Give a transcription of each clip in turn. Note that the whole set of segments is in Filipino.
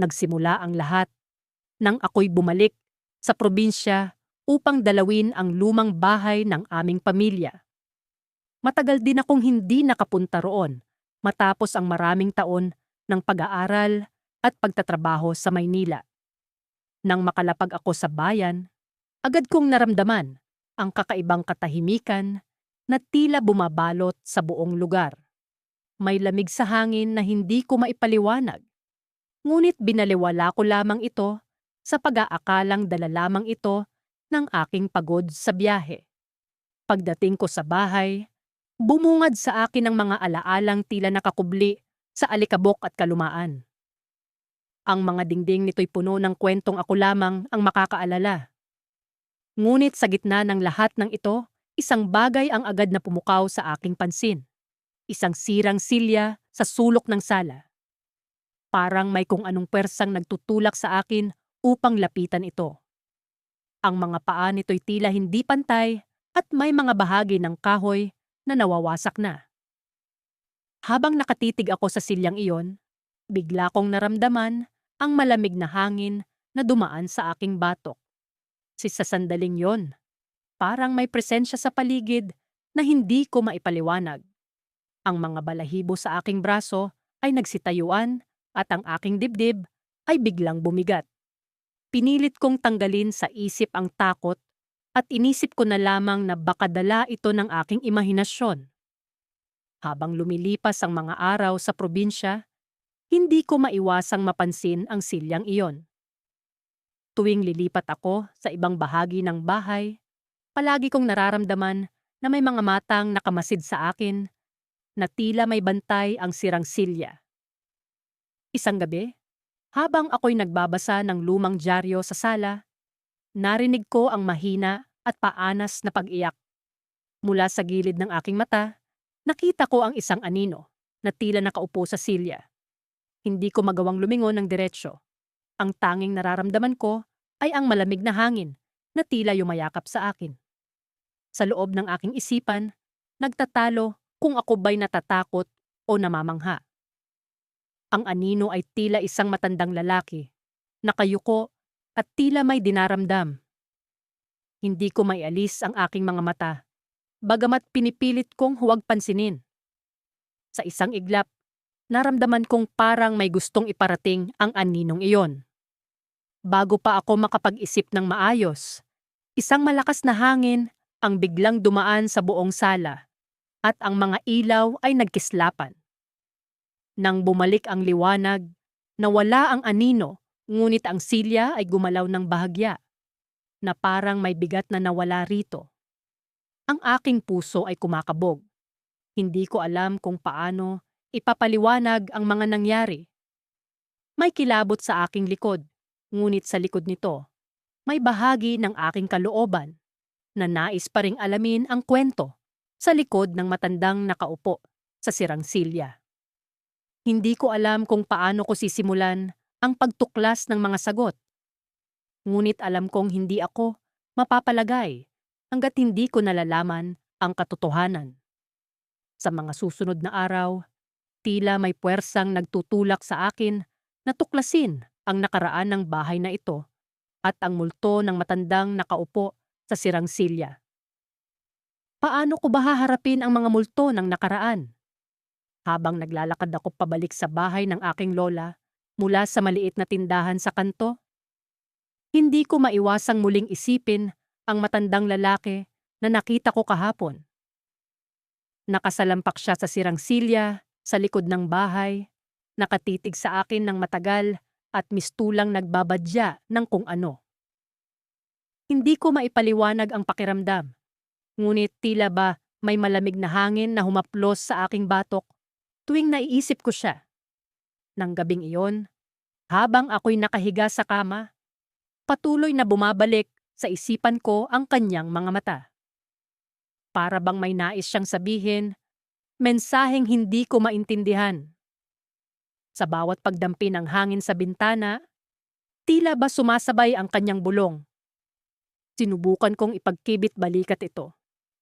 Nagsimula ang lahat nang ako'y bumalik sa probinsya upang dalawin ang lumang bahay ng aming pamilya. Matagal din akong hindi nakapunta roon matapos ang maraming taon ng pag-aaral at pagtatrabaho sa Maynila. Nang makalapag ako sa bayan, agad kong naramdaman ang kakaibang katahimikan na tila bumabalot sa buong lugar. May lamig sa hangin na hindi ko maipaliwanag, ngunit binaliwala ko lamang ito sa pag-aakalang dala lamang ito ng aking pagod sa biyahe. Pagdating ko sa bahay, bumungad sa akin ang mga alaalang tila nakakubli sa alikabok at kalumaan. Ang mga dingding nito'y puno ng kwentong ako lamang ang makakaalala. Ngunit sa gitna ng lahat ng ito, isang bagay ang agad na pumukaw sa aking pansin. Isang sirang silya sa sulok ng sala. Parang may kung anong pwersang nagtutulak sa akin upang lapitan ito. Ang mga paa nito'y tila hindi pantay at may mga bahagi ng kahoy na nawawasak na. Habang nakatitig ako sa silyang iyon, bigla kong naramdaman ang malamig na hangin na dumaan sa aking batok. Sa sandaling yon, parang may presensya sa paligid na hindi ko maipaliwanag. Ang mga balahibo sa aking braso ay nagsitayuan at ang aking dibdib ay biglang bumigat. Pinilit kong tanggalin sa isip ang takot at inisip ko na lamang na baka dala ito ng aking imahinasyon. Habang lumilipas ang mga araw sa probinsya, hindi ko maiwasang mapansin ang silyang iyon. Tuwing lilipat ako sa ibang bahagi ng bahay, palagi kong nararamdaman na may mga matang nakamasid sa akin na tila may bantay ang sirang silya. Isang gabi, habang ako'y nagbabasa ng lumang dyaryo sa sala, narinig ko ang mahina at paanas na pag-iyak. Mula sa gilid ng aking mata, nakita ko ang isang anino na tila nakaupo sa silya. Hindi ko magawang lumingon ng diretsyo. Ang tanging nararamdaman ko ay ang malamig na hangin na tila yumayakap sa akin. Sa loob ng aking isipan, nagtatalo kung ako ba'y natatakot o namamangha. Ang anino ay tila isang matandang lalaki, nakayuko at tila may dinaramdam. Hindi ko maialis ang aking mga mata, bagamat pinipilit kong huwag pansinin. Sa isang iglap, naramdaman kong parang may gustong iparating ang aninong iyon. Bago pa ako makapag-isip ng maayos, isang malakas na hangin ang biglang dumaan sa buong sala at ang mga ilaw ay nagkislapan. Nang bumalik ang liwanag, nawala ang anino, ngunit ang silya ay gumalaw ng bahagya, na parang may bigat na nawala rito. Ang aking puso ay kumakabog. Hindi ko alam kung paano ipapaliwanag ang mga nangyari. May kilabot sa aking likod, ngunit sa likod nito, may bahagi ng aking kalooban na nais pa ring alamin ang kwento sa likod ng matandang nakaupo sa sirang silya. Hindi ko alam kung paano ko sisimulan ang pagtuklas ng mga sagot. Ngunit alam kong hindi ako mapapalagay hanggat hindi ko nalalaman ang katotohanan. Sa mga susunod na araw, tila may puwersang nagtutulak sa akin na tuklasin ang nakaraan ng bahay na ito at ang multo ng matandang nakaupo sa sirang silya. Paano ko ba haharapin ang mga multo ng nakaraan? Habang naglalakad ako pabalik sa bahay ng aking lola mula sa maliit na tindahan sa kanto, hindi ko maiwasang muling isipin ang matandang lalaki na nakita ko kahapon. Nakasalampak siya sa sirang silya, sa likod ng bahay, nakatitig sa akin ng matagal at mistulang nagbabadya ng kung ano. Hindi ko maipaliwanag ang pakiramdam, ngunit tila ba may malamig na hangin na humaplos sa aking batok tuwing naiisip ko siya. Nang gabing iyon, habang ako'y nakahiga sa kama, patuloy na bumabalik sa isipan ko ang kanyang mga mata. Para bang may nais siyang sabihin, mensaheng hindi ko maintindihan. Sa bawat pagdampi ng hangin sa bintana, tila ba sumasabay ang kanyang bulong. Sinubukan kong ipagkibit balikat ito,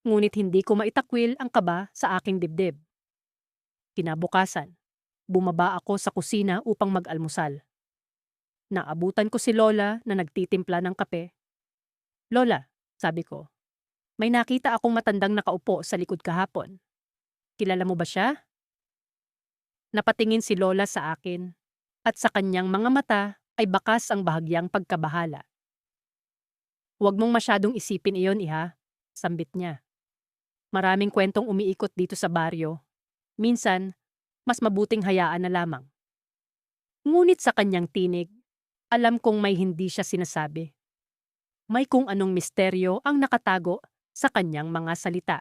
ngunit hindi ko maitakwil ang kaba sa aking dibdib. Kinabukasan, bumaba ako sa kusina upang mag-almusal. Naabutan ko si Lola na nagtitimpla ng kape. Lola, sabi ko, may nakita akong matandang nakaupo sa likod kahapon. Kilala mo ba siya? Napatingin si Lola sa akin at sa kanyang mga mata ay bakas ang bahagyang pagkabahala. Huwag mong masyadong isipin iyon, iha, sambit niya. Maraming kwentong umiikot dito sa baryo. Minsan, mas mabuting hayaan na lamang. Ngunit sa kanyang tinig, alam kong may hindi siya sinasabi. May kung anong misteryo ang nakatago sa kanyang mga salita.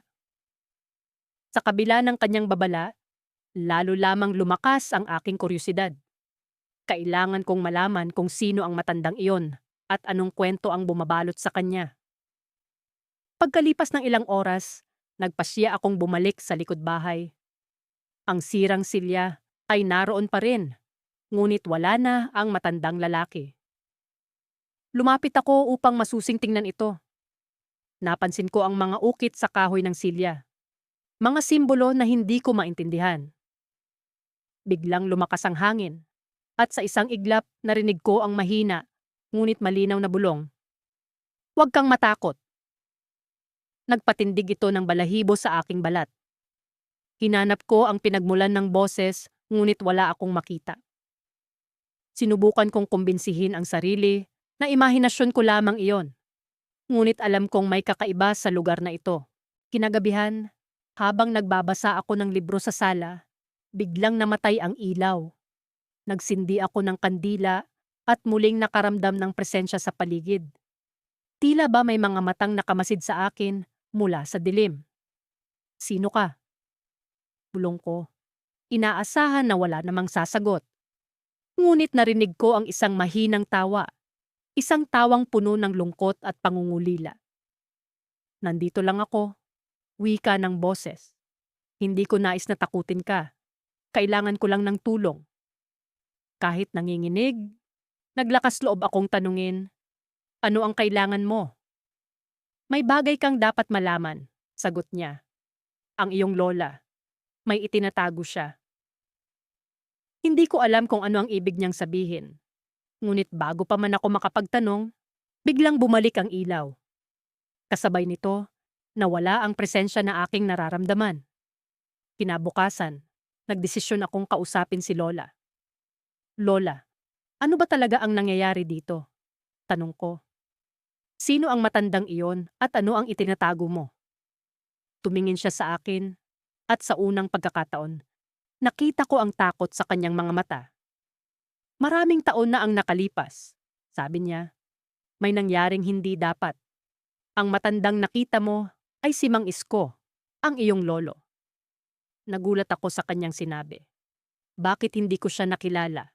Sa kabila ng kanyang babala, lalo lamang lumakas ang aking kuryosidad. Kailangan kong malaman kung sino ang matandang iyon at anong kwento ang bumabalot sa kanya. Pagkalipas ng ilang oras, nagpasya akong bumalik sa likod bahay. Ang sirang silya ay naroon pa rin, ngunit wala na ang matandang lalaki. Lumapit ako upang masusing tingnan ito. Napansin ko ang mga ukit sa kahoy ng silya. Mga simbolo na hindi ko maintindihan. Biglang lumakas ang hangin, at sa isang iglap narinig ko ang mahina, ngunit malinaw na bulong. Huwag kang matakot. Nagpatindig ito ng balahibo sa aking balat. Hinanap ko ang pinagmulan ng boses, ngunit wala akong makita. Sinubukan kong kumbinsihin ang sarili na imahinasyon ko lamang iyon. Ngunit alam kong may kakaiba sa lugar na ito. Kinagabihan, habang nagbabasa ako ng libro sa sala, biglang namatay ang ilaw. Nagsindi ako ng kandila at muling nakaramdam ng presensya sa paligid. Tila ba may mga matang nakamasid sa akin mula sa dilim. Sino ka? Bulong ko. Inaasahan na wala namang sasagot. Ngunit narinig ko ang isang mahinang tawa. Isang tawang puno ng lungkot at pangungulila. Nandito lang ako. Wika ng boses. Hindi ko nais na takutin ka. Kailangan ko lang ng tulong. Kahit nanginginig, naglakas loob akong tanungin, ano ang kailangan mo? May bagay kang dapat malaman, sagot niya. Ang iyong lola. May itinatago siya. Hindi ko alam kung ano ang ibig niyang sabihin. Ngunit bago pa man ako makapagtanong, biglang bumalik ang ilaw. Kasabay nito, nawala ang presensya na aking nararamdaman. Kinabukasan, nagdesisyon akong kausapin si Lola. Lola, ano ba talaga ang nangyayari dito? Tanong ko. Sino ang matandang iyon at ano ang itinatago mo? Tumingin siya sa akin at sa unang pagkakataon, nakita ko ang takot sa kanyang mga mata. Maraming taon na ang nakalipas, sabi niya. May nangyaring hindi dapat. Ang matandang nakita mo ay si Mang Isko, ang iyong lolo. Nagulat ako sa kanyang sinabi. Bakit hindi ko siya nakilala?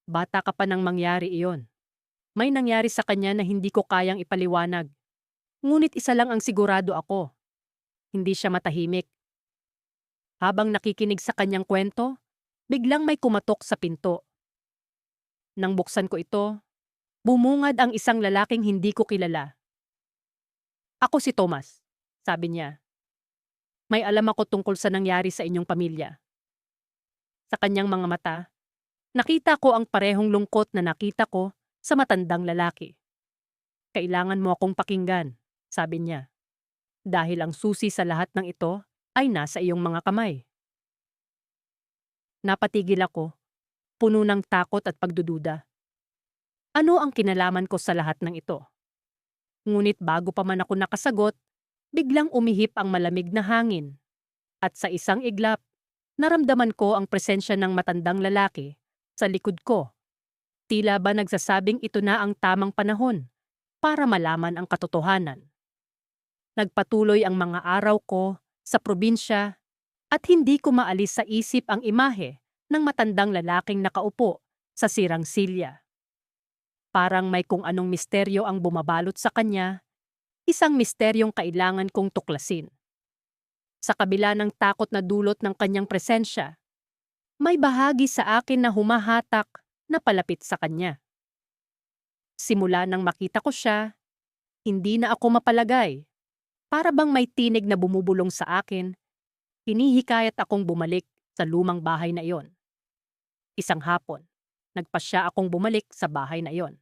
Bata ka pa nang mangyari iyon. May nangyari sa kanya na hindi ko kayang ipaliwanag. Ngunit isa lang ang sigurado ako. Hindi siya matahimik. Habang nakikinig sa kanyang kwento, biglang may kumatok sa pinto. Nang buksan ko ito, bumungad ang isang lalaking hindi ko kilala. Ako si Thomas, sabi niya. May alam ako tungkol sa nangyari sa inyong pamilya. Sa kanyang mga mata, nakita ko ang parehong lungkot na nakita ko sa matandang lalaki. Kailangan mo akong pakinggan, sabi niya. Dahil ang susi sa lahat ng ito ay nasa iyong mga kamay. Napatigil ako, puno ng takot at pagdududa. Ano ang kinalaman ko sa lahat ng ito? Ngunit bago pa man ako nakasagot, biglang umihip ang malamig na hangin. At sa isang iglap, naramdaman ko ang presensya ng matandang lalaki sa likod ko. Tila ba nagsasabing ito na ang tamang panahon para malaman ang katotohanan. Nagpatuloy ang mga araw ko sa probinsya at hindi ko maalis sa isip ang imahe ng matandang lalaking nakaupo sa sirang silya. Parang may kung anong misteryo ang bumabalot sa kanya, isang misteryong kailangan kong tuklasin. Sa kabila ng takot na dulot ng kanyang presensya, may bahagi sa akin na humahatak na palapit sa kanya. Simula nang makita ko siya, hindi na ako mapalagay. Para bang may tinig na bumubulong sa akin, hinihikayat akong bumalik sa lumang bahay na iyon. Isang hapon, Nagpasya akong bumalik sa bahay na iyon.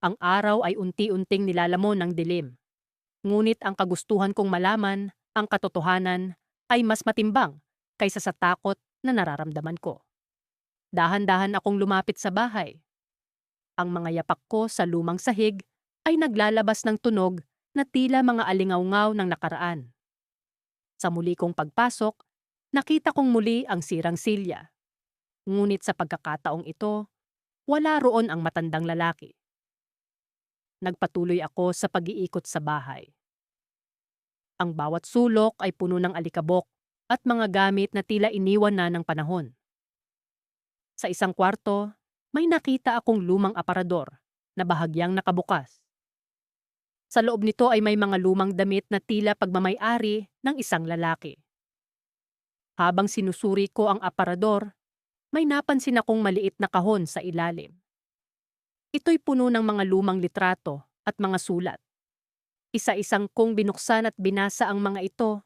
Ang araw ay unti-unting nilalamon ng dilim. Ngunit ang kagustuhan kong malaman, ang katotohanan, ay mas matimbang kaysa sa takot na nararamdaman ko. Dahan-dahan akong lumapit sa bahay. Ang mga yapak ko sa lumang sahig ay naglalabas ng tunog na tila mga alingawngaw ng nakaraan. Sa muli kong pagpasok, nakita kong muli ang sirang silya. Ngunit sa pagkakataong ito, wala roon ang matandang lalaki. Nagpatuloy ako sa pag-iikot sa bahay. Ang bawat sulok ay puno ng alikabok at mga gamit na tila iniwan na ng panahon. Sa isang kwarto, may nakita akong lumang aparador na bahagyang nakabukas. Sa loob nito ay may mga lumang damit na tila pagmamay-ari ng isang lalaki. Habang sinusuri ko ang aparador, may napansin akong maliit na kahon sa ilalim. Ito'y puno ng mga lumang litrato at mga sulat. Isa-isang kong binuksan at binasa ang mga ito,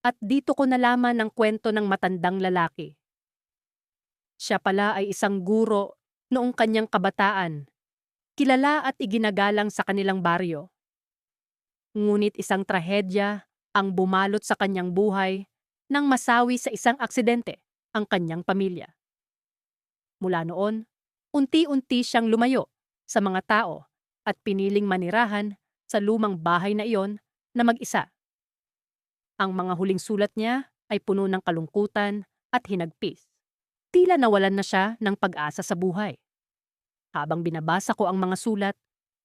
at dito ko nalaman ang kwento ng matandang lalaki. Siya pala ay isang guro noong kanyang kabataan, kilala at iginagalang sa kanilang baryo. Ngunit isang trahedya ang bumalot sa kanyang buhay nang masawi sa isang aksidente ang kanyang pamilya. Mula noon, unti-unti siyang lumayo sa mga tao at piniling manirahan sa lumang bahay na iyon na mag-isa. Ang mga huling sulat niya ay puno ng kalungkutan at hinagpis. Tila nawalan na siya ng pag-asa sa buhay. Habang binabasa ko ang mga sulat,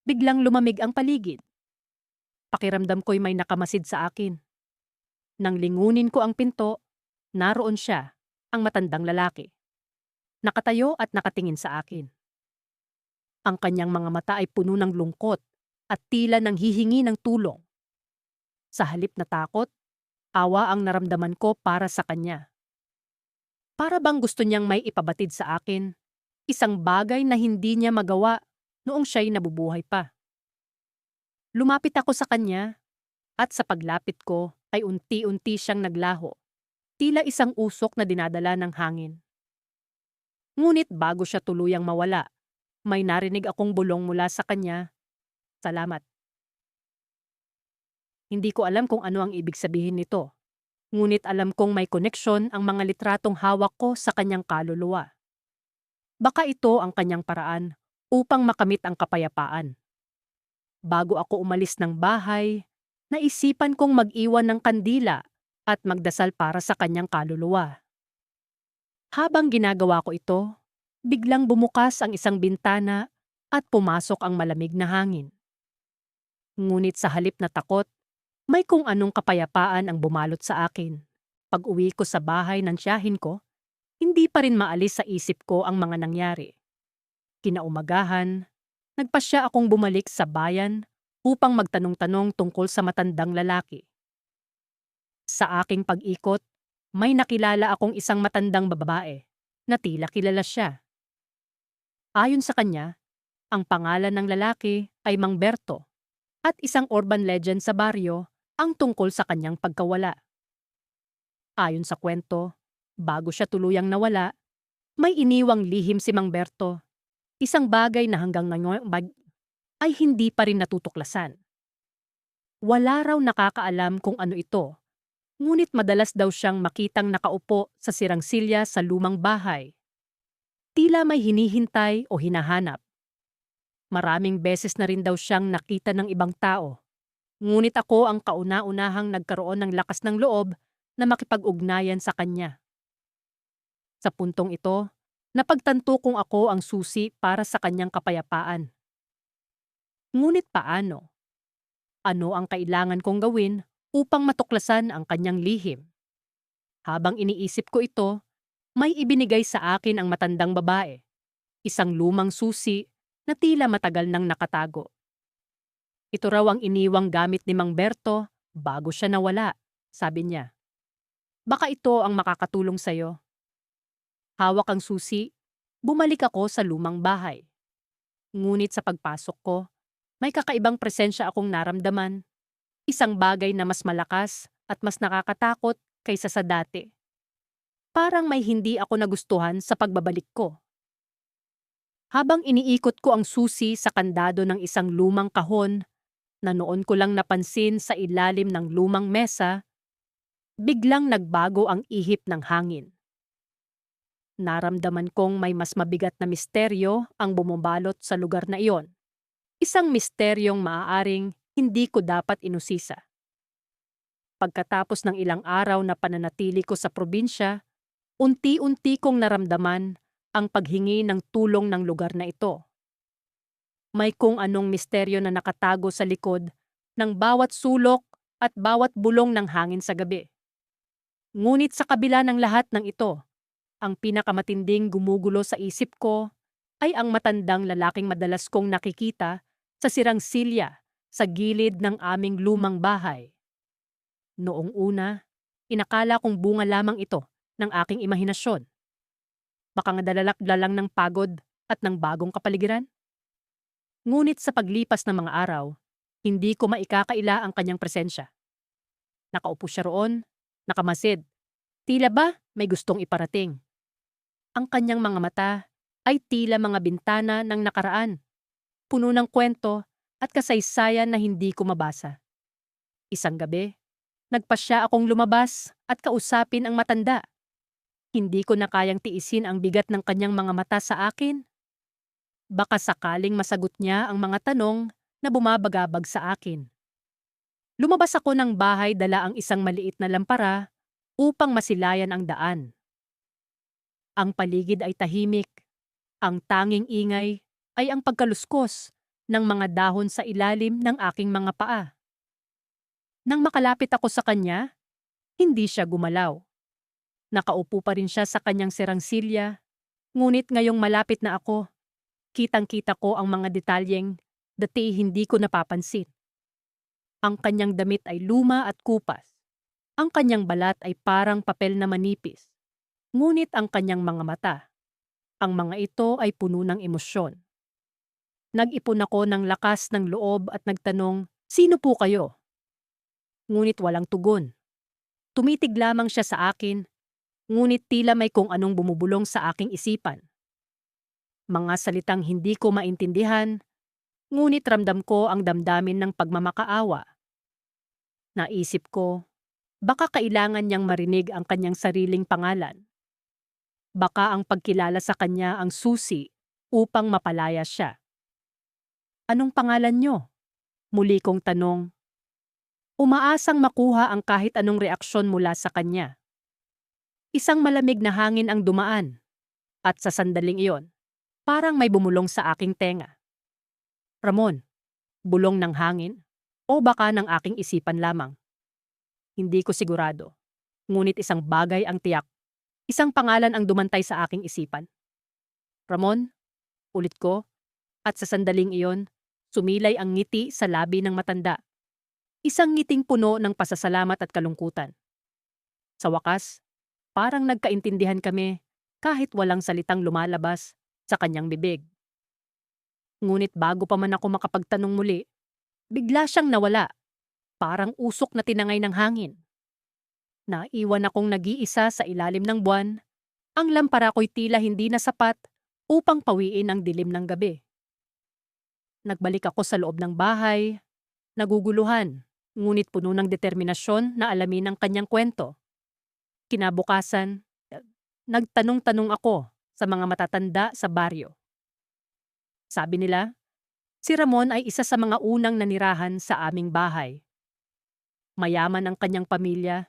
biglang lumamig ang paligid. Pakiramdam ko'y may nakamasid sa akin. Nang lingunin ko ang pinto, naroon siya, ang matandang lalaki. Nakatayo at nakatingin sa akin. Ang kanyang mga mata ay puno ng lungkot at tila nang hihingi ng tulong. Sa halip na takot, awa ang naramdaman ko para sa kanya. Para bang gusto niyang may ipabatid sa akin, isang bagay na hindi niya magawa noong siya'y nabubuhay pa. Lumapit ako sa kanya at sa paglapit ko ay unti-unti siyang naglaho, tila isang usok na dinadala ng hangin. Ngunit bago siya tuluyang mawala, may narinig akong bulong mula sa kanya, "Salamat." Hindi ko alam kung ano ang ibig sabihin nito, ngunit alam kong may koneksyon ang mga litratong hawak ko sa kanyang kaluluwa. Baka ito ang kanyang paraan upang makamit ang kapayapaan. Bago ako umalis ng bahay, naisipan kong mag-iwan ng kandila at magdasal para sa kanyang kaluluwa. Habang ginagawa ko ito, biglang bumukas ang isang bintana at pumasok ang malamig na hangin. Ngunit sa halip na takot, may kung anong kapayapaan ang bumalot sa akin. Pag-uwi ko sa bahay ng tiyahin ko, hindi pa rin maalis sa isip ko ang mga nangyari. Kinaumagahan, nagpasya akong bumalik sa bayan upang magtanong-tanong tungkol sa matandang lalaki. Sa aking pag-ikot, may nakilala akong isang matandang babae na tila kilala siya. Ayon sa kanya, ang pangalan ng lalaki ay Mang Berto at isang urban legend sa baryo ang tungkol sa kanyang pagkawala. Ayon sa kwento, bago siya tuluyang nawala, may iniwang lihim si Mang Berto, isang bagay na hanggang ngayon ay hindi pa rin natutuklasan. Wala raw nakakaalam kung ano ito, ngunit madalas daw siyang makitang nakaupo sa sirang silya sa lumang bahay. Tila may hinihintay o hinahanap. Maraming beses na rin daw siyang nakita ng ibang tao. Ngunit ako ang kauna-unahang nagkaroon ng lakas ng loob na makipag-ugnayan sa kanya. Sa puntong ito, napagtanto kong ako ang susi para sa kanyang kapayapaan. Ngunit paano? Ano ang kailangan kong gawin upang matuklasan ang kanyang lihim? Habang iniisip ko ito, may ibinigay sa akin ang matandang babae, isang lumang susi na tila matagal nang nakatago. Ito raw ang iniwang gamit ni Mang Berto bago siya nawala, sabi niya. Baka ito ang makakatulong sa'yo. Hawak ang susi, bumalik ako sa lumang bahay. Ngunit sa pagpasok ko, may kakaibang presensya akong naramdaman. Isang bagay na mas malakas at mas nakakatakot kaysa sa dati. Parang may hindi ako nagustuhan sa pagbabalik ko. Habang iniikot ko ang susi sa kandado ng isang lumang kahon na noon ko lang napansin sa ilalim ng lumang mesa, biglang nagbago ang ihip ng hangin. Naramdaman kong may mas mabigat na misteryo ang bumabalot sa lugar na iyon. Isang misteryong maaaring hindi ko dapat inusisa. Pagkatapos ng ilang araw na pananatili ko sa probinsya, unti-unti kong naramdaman ang paghingi ng tulong ng lugar na ito. May kung anong misteryo na nakatago sa likod ng bawat sulok at bawat bulong ng hangin sa gabi. Ngunit sa kabila ng lahat ng ito, ang pinakamatinding gumugulo sa isip ko ay ang matandang lalaking madalas kong nakikita sa sirang silya sa gilid ng aming lumang bahay. Noong una, inakala kong bunga lamang ito ng aking imahinasyon. Baka nga dalalakda lang ng pagod at ng bagong kapaligiran. Ngunit sa paglipas ng mga araw, hindi ko maikakaila ang kanyang presensya. Nakaupo siya roon, nakamasid. Tila ba may gustong iparating? Ang kanyang mga mata ay tila mga bintana ng nakaraan, puno ng kwento at kasaysayan na hindi ko mabasa. Isang gabi, nagpasya akong lumabas at kausapin ang matanda. Hindi ko na kayang tiisin ang bigat ng kanyang mga mata sa akin. Baka sakaling masagot niya ang mga tanong na bumabagabag sa akin. Lumabas ako ng bahay dala ang isang maliit na lampara upang masilayan ang daan. Ang paligid ay tahimik. Ang tanging ingay ay ang pagkaluskos ng mga dahon sa ilalim ng aking mga paa. Nang makalapit ako sa kanya, hindi siya gumalaw. Nakaupo pa rin siya sa kanyang sirang silya, ngunit ngayong malapit na ako, kitang-kita ko ang mga detalyeng dati hindi ko napapansin. Ang kanyang damit ay luma at kupas. Ang kanyang balat ay parang papel na manipis. Ngunit ang kanyang mga mata, ang mga ito ay puno ng emosyon. Nag-ipon ako ng lakas ng loob at nagtanong, "Sino po kayo?" Ngunit walang tugon. Tumitig lamang siya sa akin, ngunit tila may kung anong bumubulong sa aking isipan. Mga salitang hindi ko maintindihan, ngunit ramdam ko ang damdamin ng pagmamakaawa. Naisip ko, baka kailangan niyang marinig ang kanyang sariling pangalan. Baka ang pagkilala sa kanya ang susi upang mapalaya siya. "Anong pangalan niyo?" Muli kong tanong. Umaasang makuha ang kahit anong reaksyon mula sa kanya. Isang malamig na hangin ang dumaan, at sa sandaling iyon, parang may bumulong sa aking tenga. "Ramon," bulong ng hangin, o baka ng aking isipan lamang. Hindi ko sigurado, ngunit isang bagay ang tiyak. Isang pangalan ang dumantay sa aking isipan. "Ramon," ulit ko, at sa sandaling iyon, sumilay ang ngiti sa labi ng matanda. Isang ngiting puno ng pasasalamat at kalungkutan. Sa wakas, parang nagkaintindihan kami kahit walang salitang lumalabas sa kanyang bibig. Ngunit bago pa man ako makapagtanong muli, bigla siyang nawala, parang usok na tinangay ng hangin. Naiwan akong nag-iisa sa ilalim ng buwan, ang lampara ko'y tila hindi na sapat upang pawiin ang dilim ng gabi. Nagbalik ako sa loob ng bahay, naguguluhan, ngunit puno ng determinasyon na alamin ang kanyang kwento. Kinabukasan, nagtanong-tanong ako sa mga matatanda sa baryo. Sabi nila, si Ramon ay isa sa mga unang nanirahan sa aming bahay. Mayaman ang kanyang pamilya,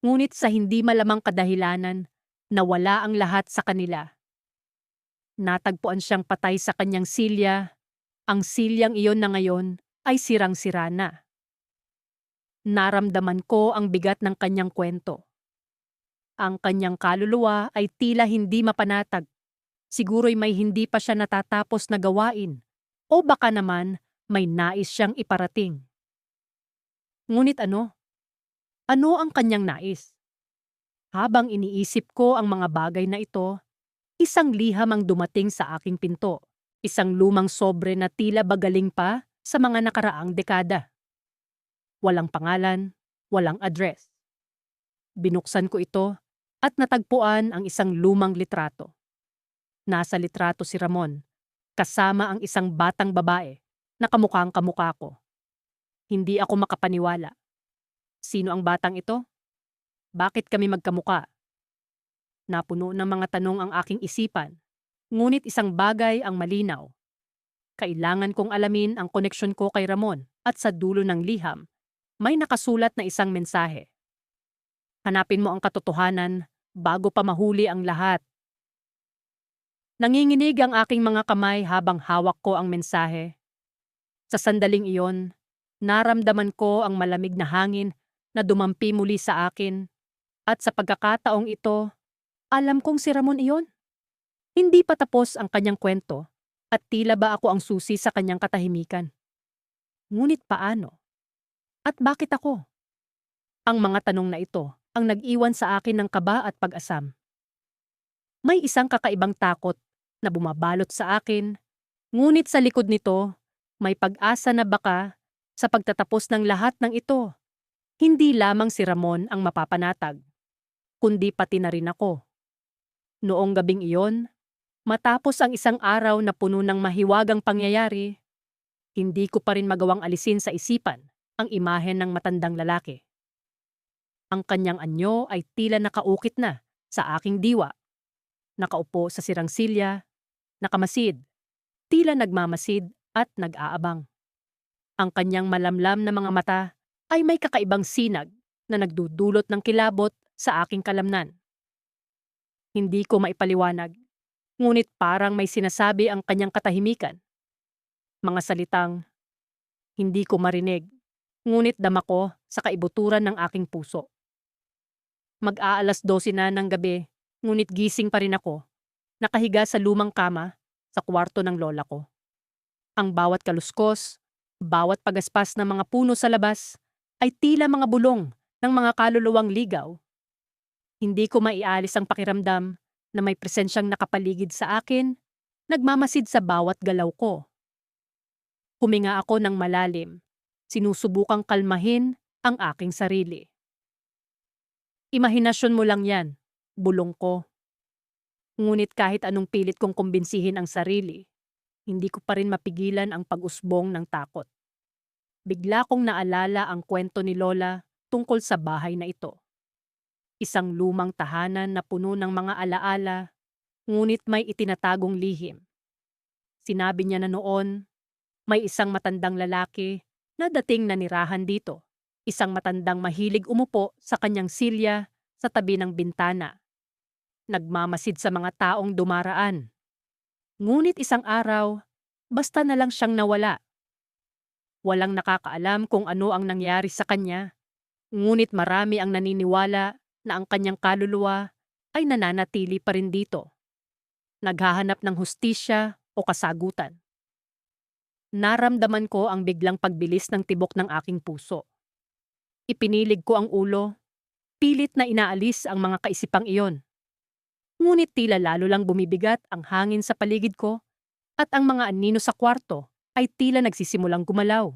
ngunit sa hindi malamang kadahilanan, nawala ang lahat sa kanila. Natagpuan siyang patay sa kanyang silya. Ang silyang iyon na ngayon ay sirang-sira na. Naramdaman ko ang bigat ng kanyang kwento. Ang kanyang kaluluwa ay tila hindi mapanatag. Siguro'y may hindi pa siya natatapos na gawain, o baka naman may nais siyang iparating. Ngunit ano? Ano ang kanyang nais? Habang iniisip ko ang mga bagay na ito, isang liham ang dumating sa aking pinto. Isang lumang sobre na tila bagaling pa sa mga nakaraang dekada. Walang pangalan, walang address. Binuksan ko ito at natagpuan ang isang lumang litrato. Nasa litrato si Ramon, kasama ang isang batang babae na kamukhang kamukha ko. Hindi ako makapaniwala. Sino ang batang ito? Bakit kami magkamukha? Napuno ng mga tanong ang aking isipan, ngunit isang bagay ang malinaw. Kailangan kong alamin ang koneksyon ko kay Ramon at sa dulo ng liham, may nakasulat na isang mensahe. Hanapin mo ang katotohanan bago pa mahuli ang lahat. Nanginginig ang aking mga kamay habang hawak ko ang mensahe. Sa sandaling iyon, naramdaman ko ang malamig na hangin na dumampi muli sa akin. At sa pagkakataong ito, alam kong si Ramon iyon. Hindi pa tapos ang kanyang kwento at tila ba ako ang susi sa kanyang katahimikan. Ngunit paano? At bakit ako? Ang mga tanong na ito ang nag-iwan sa akin ng kaba at pag-asam. May isang kakaibang takot na bumabalot sa akin, ngunit sa likod nito, may pag-asa na baka sa pagtatapos ng lahat ng ito, hindi lamang si Ramon ang mapapanatag, kundi pati na rin ako. Noong gabing iyon, matapos ang isang araw na puno ng mahiwagang pangyayari, hindi ko pa rin magawang alisin sa isipan ang imahen ng matandang lalaki. Ang kanyang anyo ay tila nakaukit na sa aking diwa. Nakaupo sa sirang silya, nakamasid, tila nagmamasid at nag-aabang. Ang kanyang malamlam na mga mata ay may kakaibang sinag na nagdudulot ng kilabot sa aking kalamnan. Hindi ko maipaliwanag, ngunit parang may sinasabi ang kanyang katahimikan. Mga salitang hindi ko marinig, ngunit dama ko sa kaibuturan ng aking puso. Mag-aalas 12 na ng gabi, ngunit gising pa rin ako, nakahiga sa lumang kama sa kwarto ng lola ko. Ang bawat kaluskos, bawat pagaspas ng mga puno sa labas ay tila mga bulong ng mga kaluluwang ligaw. Hindi ko maialis ang pakiramdam na may presensyang nakapaligid sa akin, nagmamasid sa bawat galaw ko. Huminga ako ng malalim, sinusubukang kalmahin ang aking sarili. Imahinasyon mo lang yan, bulong ko. Ngunit kahit anong pilit kong kumbinsihin ang sarili, hindi ko pa rin mapigilan ang pag-usbong ng takot. Bigla kong naalala ang kwento ni Lola tungkol sa bahay na ito. Isang lumang tahanan na puno ng mga alaala, ngunit may itinatagong lihim. Sinabi niya na noon, may isang matandang lalaki na dating nanirahan dito. Isang matandang mahilig umupo sa kanyang silya sa tabi ng bintana. Nagmamasid sa mga taong dumaraan. Ngunit isang araw, basta na lang siyang nawala. Walang nakakaalam kung ano ang nangyari sa kanya, ngunit marami ang naniniwala na ang kanyang kaluluwa ay nananatili pa rin dito. Naghahanap ng hustisya o kasagutan. Naramdaman ko ang biglang pagbilis ng tibok ng aking puso. Ipinilig ko ang ulo, pilit na inaalis ang mga kaisipang iyon. Ngunit tila lalo lang bumibigat ang hangin sa paligid ko at ang mga anino sa kwarto ay tila nagsisimulang gumalaw.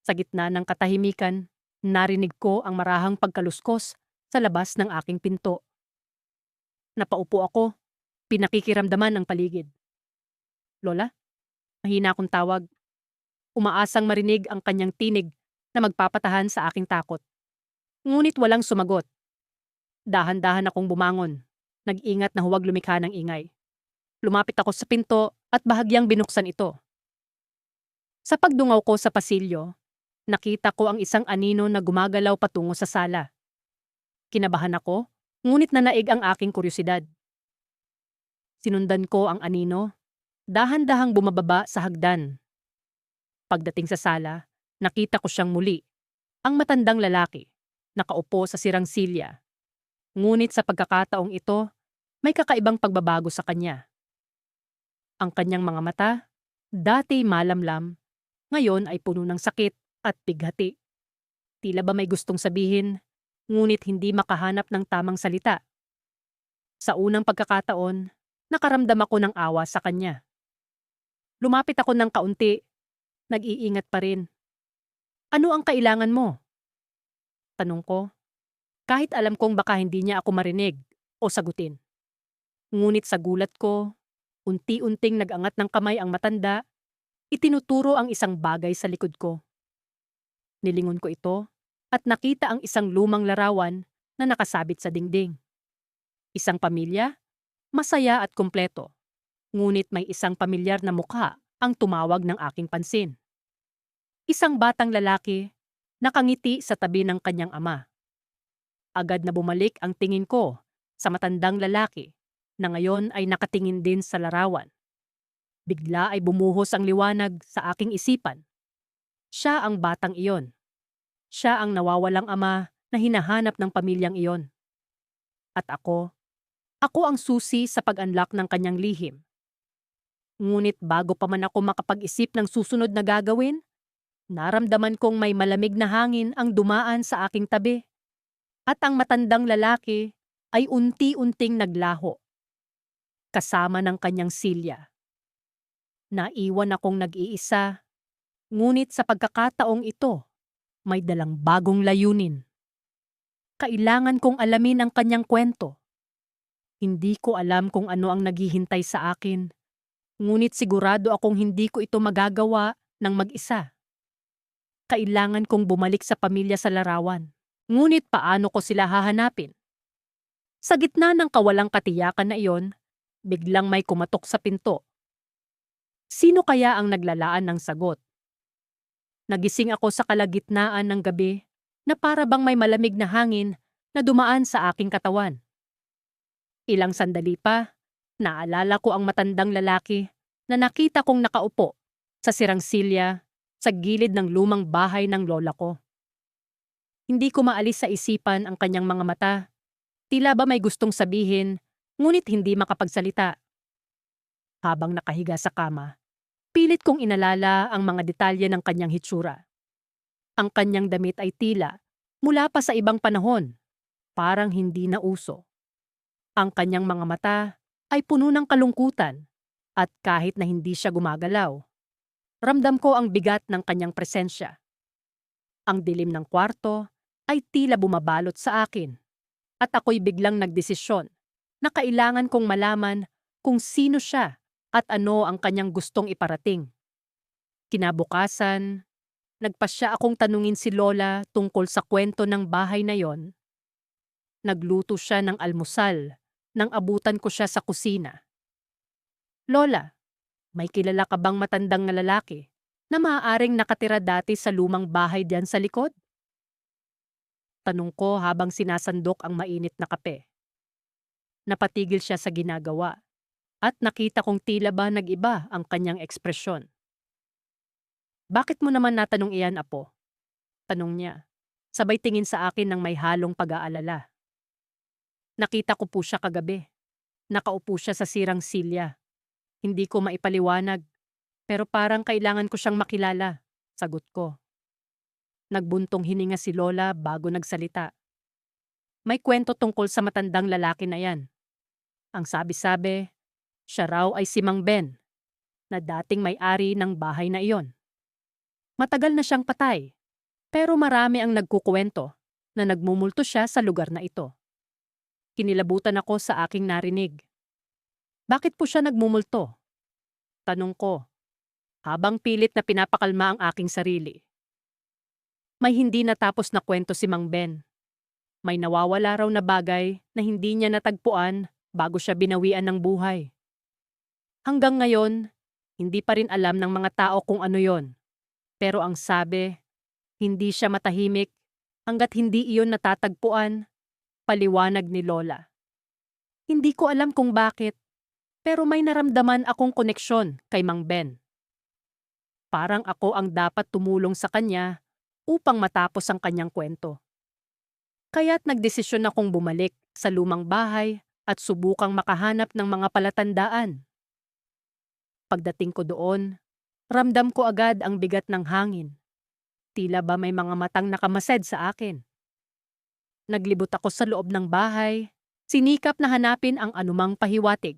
Sa gitna ng katahimikan, narinig ko ang marahang pagkaluskos sa labas ng aking pinto. Napaupo ako, pinakikiramdaman ang paligid. Lola? Mahina akong tawag. Umaasang marinig ang kanyang tinig na magpapatahan sa aking takot. Ngunit walang sumagot. Dahan-dahan akong bumangon. Nag-ingat na huwag lumikha ng ingay. Lumapit ako sa pinto at bahagyang binuksan ito. Sa pagdungaw ko sa pasilyo, nakita ko ang isang anino na gumagalaw patungo sa sala. Kinabahan ako, ngunit nanaig ang aking kuryosidad. Sinundan ko ang anino, dahan-dahang bumababa sa hagdan. Pagdating sa sala, nakita ko siyang muli, ang matandang lalaki, nakaupo sa sirang silya. Ngunit sa pagkakataong ito, may kakaibang pagbabago sa kanya. Ang kanyang mga mata, dati malamlam, ngayon ay puno ng sakit at bighati. Tila ba may gustong sabihin, ngunit hindi makahanap ng tamang salita. Sa unang pagkakataon, nakaramdam ako ng awa sa kanya. Lumapit ako ng kaunti, nag-iingat pa rin. Ano ang kailangan mo? Tanong ko, kahit alam kong baka hindi niya ako marinig o sagutin. Ngunit sa gulat ko, Unti-unting nag-angat ng kamay ang matanda, itinuturo ang isang bagay sa likod ko. Nilingon ko ito at nakita ang isang lumang larawan na nakasabit sa dingding. Isang pamilya, masaya at kumpleto. Ngunit may isang pamilyar na mukha ang tumawag ng aking pansin. Isang batang lalaki, nakangiti sa tabi ng kanyang ama. Agad na bumalik ang tingin ko sa matandang lalaki na ngayon ay nakatingin din sa larawan. Bigla ay bumuhos ang liwanag sa aking isipan. Siya ang batang iyon. Siya ang nawawalang ama na hinahanap ng pamilyang iyon. At ako ang susi sa pag-unlock ng kanyang lihim. Ngunit bago pa man ako makapag-isip ng susunod na gagawin, naramdaman kong may malamig na hangin ang dumaan sa aking tabi. At ang matandang lalaki ay unti-unting naglaho. Kasama ng kanyang silya. Naiwan akong nag-iisa, ngunit sa pagkakataong ito, may dalang bagong layunin. Kailangan kong alamin ang kanyang kwento. Hindi ko alam kung ano ang naghihintay sa akin, ngunit sigurado akong hindi ko ito magagawa ng mag-isa. Kailangan kong bumalik sa pamilya sa larawan, ngunit paano ko sila hahanapin? Sa gitna ng kawalang katiyakan na iyon, biglang may kumatok sa pinto. Sino kaya ang naglalaan ng sagot? Nagising ako sa kalagitnaan ng gabi na para bang may malamig na hangin na dumaan sa aking katawan. Ilang sandali pa, naalala ko ang matandang lalaki na nakita kong nakaupo sa sirang silya sa gilid ng lumang bahay ng lola ko. Hindi ko maalis sa isipan ang kanyang mga mata. Tila ba may gustong sabihin, ngunit hindi makapagsalita. Habang nakahiga sa kama, pilit kong inalala ang mga detalye ng kanyang hitsura. Ang kanyang damit ay tila mula pa sa ibang panahon, parang hindi na uso. Ang kanyang mga mata ay puno ng kalungkutan at kahit na hindi siya gumagalaw, ramdam ko ang bigat ng kanyang presensya. Ang dilim ng kwarto ay tila bumabalot sa akin at ako'y biglang nagdesisyon na kailangan kong malaman kung sino siya at ano ang kanyang gustong iparating. Kinabukasan, nagpasya akong tanungin si Lola tungkol sa kwento ng bahay na yon. Nagluto siya ng almusal nang abutan ko siya sa kusina. Lola, may kilala ka bang matandang na lalaki na maaaring nakatira dati sa lumang bahay diyan sa likod? Tanong ko habang sinasandok ang mainit na kape. Napatigil siya sa ginagawa at nakita kong tila ba nag-iba ang kanyang ekspresyon. Bakit mo naman natanong iyan, apo? Tanong niya, sabay tingin sa akin ng may halong pag-aalala. Nakita ko po siya kagabi. Nakaupo siya sa sirang silya. Hindi ko maipaliwanag, pero parang kailangan ko siyang makilala, sagot ko. Nagbuntong hininga si Lola bago nagsalita. May kwento tungkol sa matandang lalaki na yan. Ang sabi-sabi, siya raw ay si Mang Ben, na dating may-ari ng bahay na iyon. Matagal na siyang patay, pero marami ang nagkukwento na nagmumulto siya sa lugar na ito. Kinilabutan ako sa aking narinig. Bakit po siya nagmumulto? Tanong ko, habang pilit na pinapakalma ang aking sarili. May hindi natapos na kwento si Mang Ben. May nawawala raw na bagay na hindi niya natagpuan bago siya binawian ng buhay. Hanggang ngayon, hindi pa rin alam ng mga tao kung ano yon. Pero ang sabi, hindi siya matahimik hanggat hindi iyon natatagpuan, paliwanag ni Lola. Hindi ko alam kung bakit, pero may naramdaman akong koneksyon kay Mang Ben. Parang ako ang dapat tumulong sa kanya upang matapos ang kanyang kwento. Kaya't nagdesisyon akong bumalik sa lumang bahay at subukang makahanap ng mga palatandaan. Pagdating ko doon, ramdam ko agad ang bigat ng hangin. Tila ba may mga matang nakamased sa akin. Naglibot ako sa loob ng bahay, sinikap na hanapin ang anumang pahiwatig.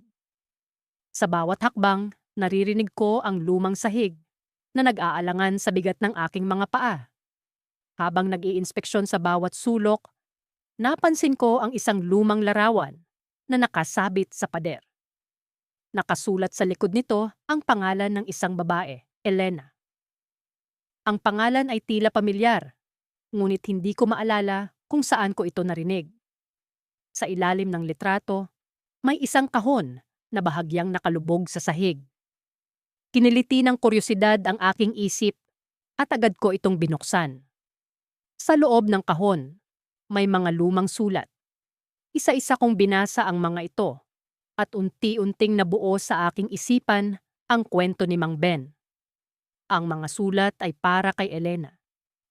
Sa bawat hakbang, naririnig ko ang lumang sahig na nag-aalangan sa bigat ng aking mga paa. Habang nag-iinspeksyon sa bawat sulok, napansin ko ang isang lumang larawan na nakasabit sa pader. Nakasulat sa likod nito ang pangalan ng isang babae, Elena. Ang pangalan ay tila pamilyar, ngunit hindi ko maalala kung saan ko ito narinig. Sa ilalim ng litrato, may isang kahon na bahagyang nakalubog sa sahig. Kiniliti ng kuryosidad ang aking isip at agad ko itong binuksan. Sa loob ng kahon, may mga lumang sulat. Isa-isa kong binasa ang mga ito at unti-unting nabuo sa aking isipan ang kwento ni Mang Ben. Ang mga sulat ay para kay Elena,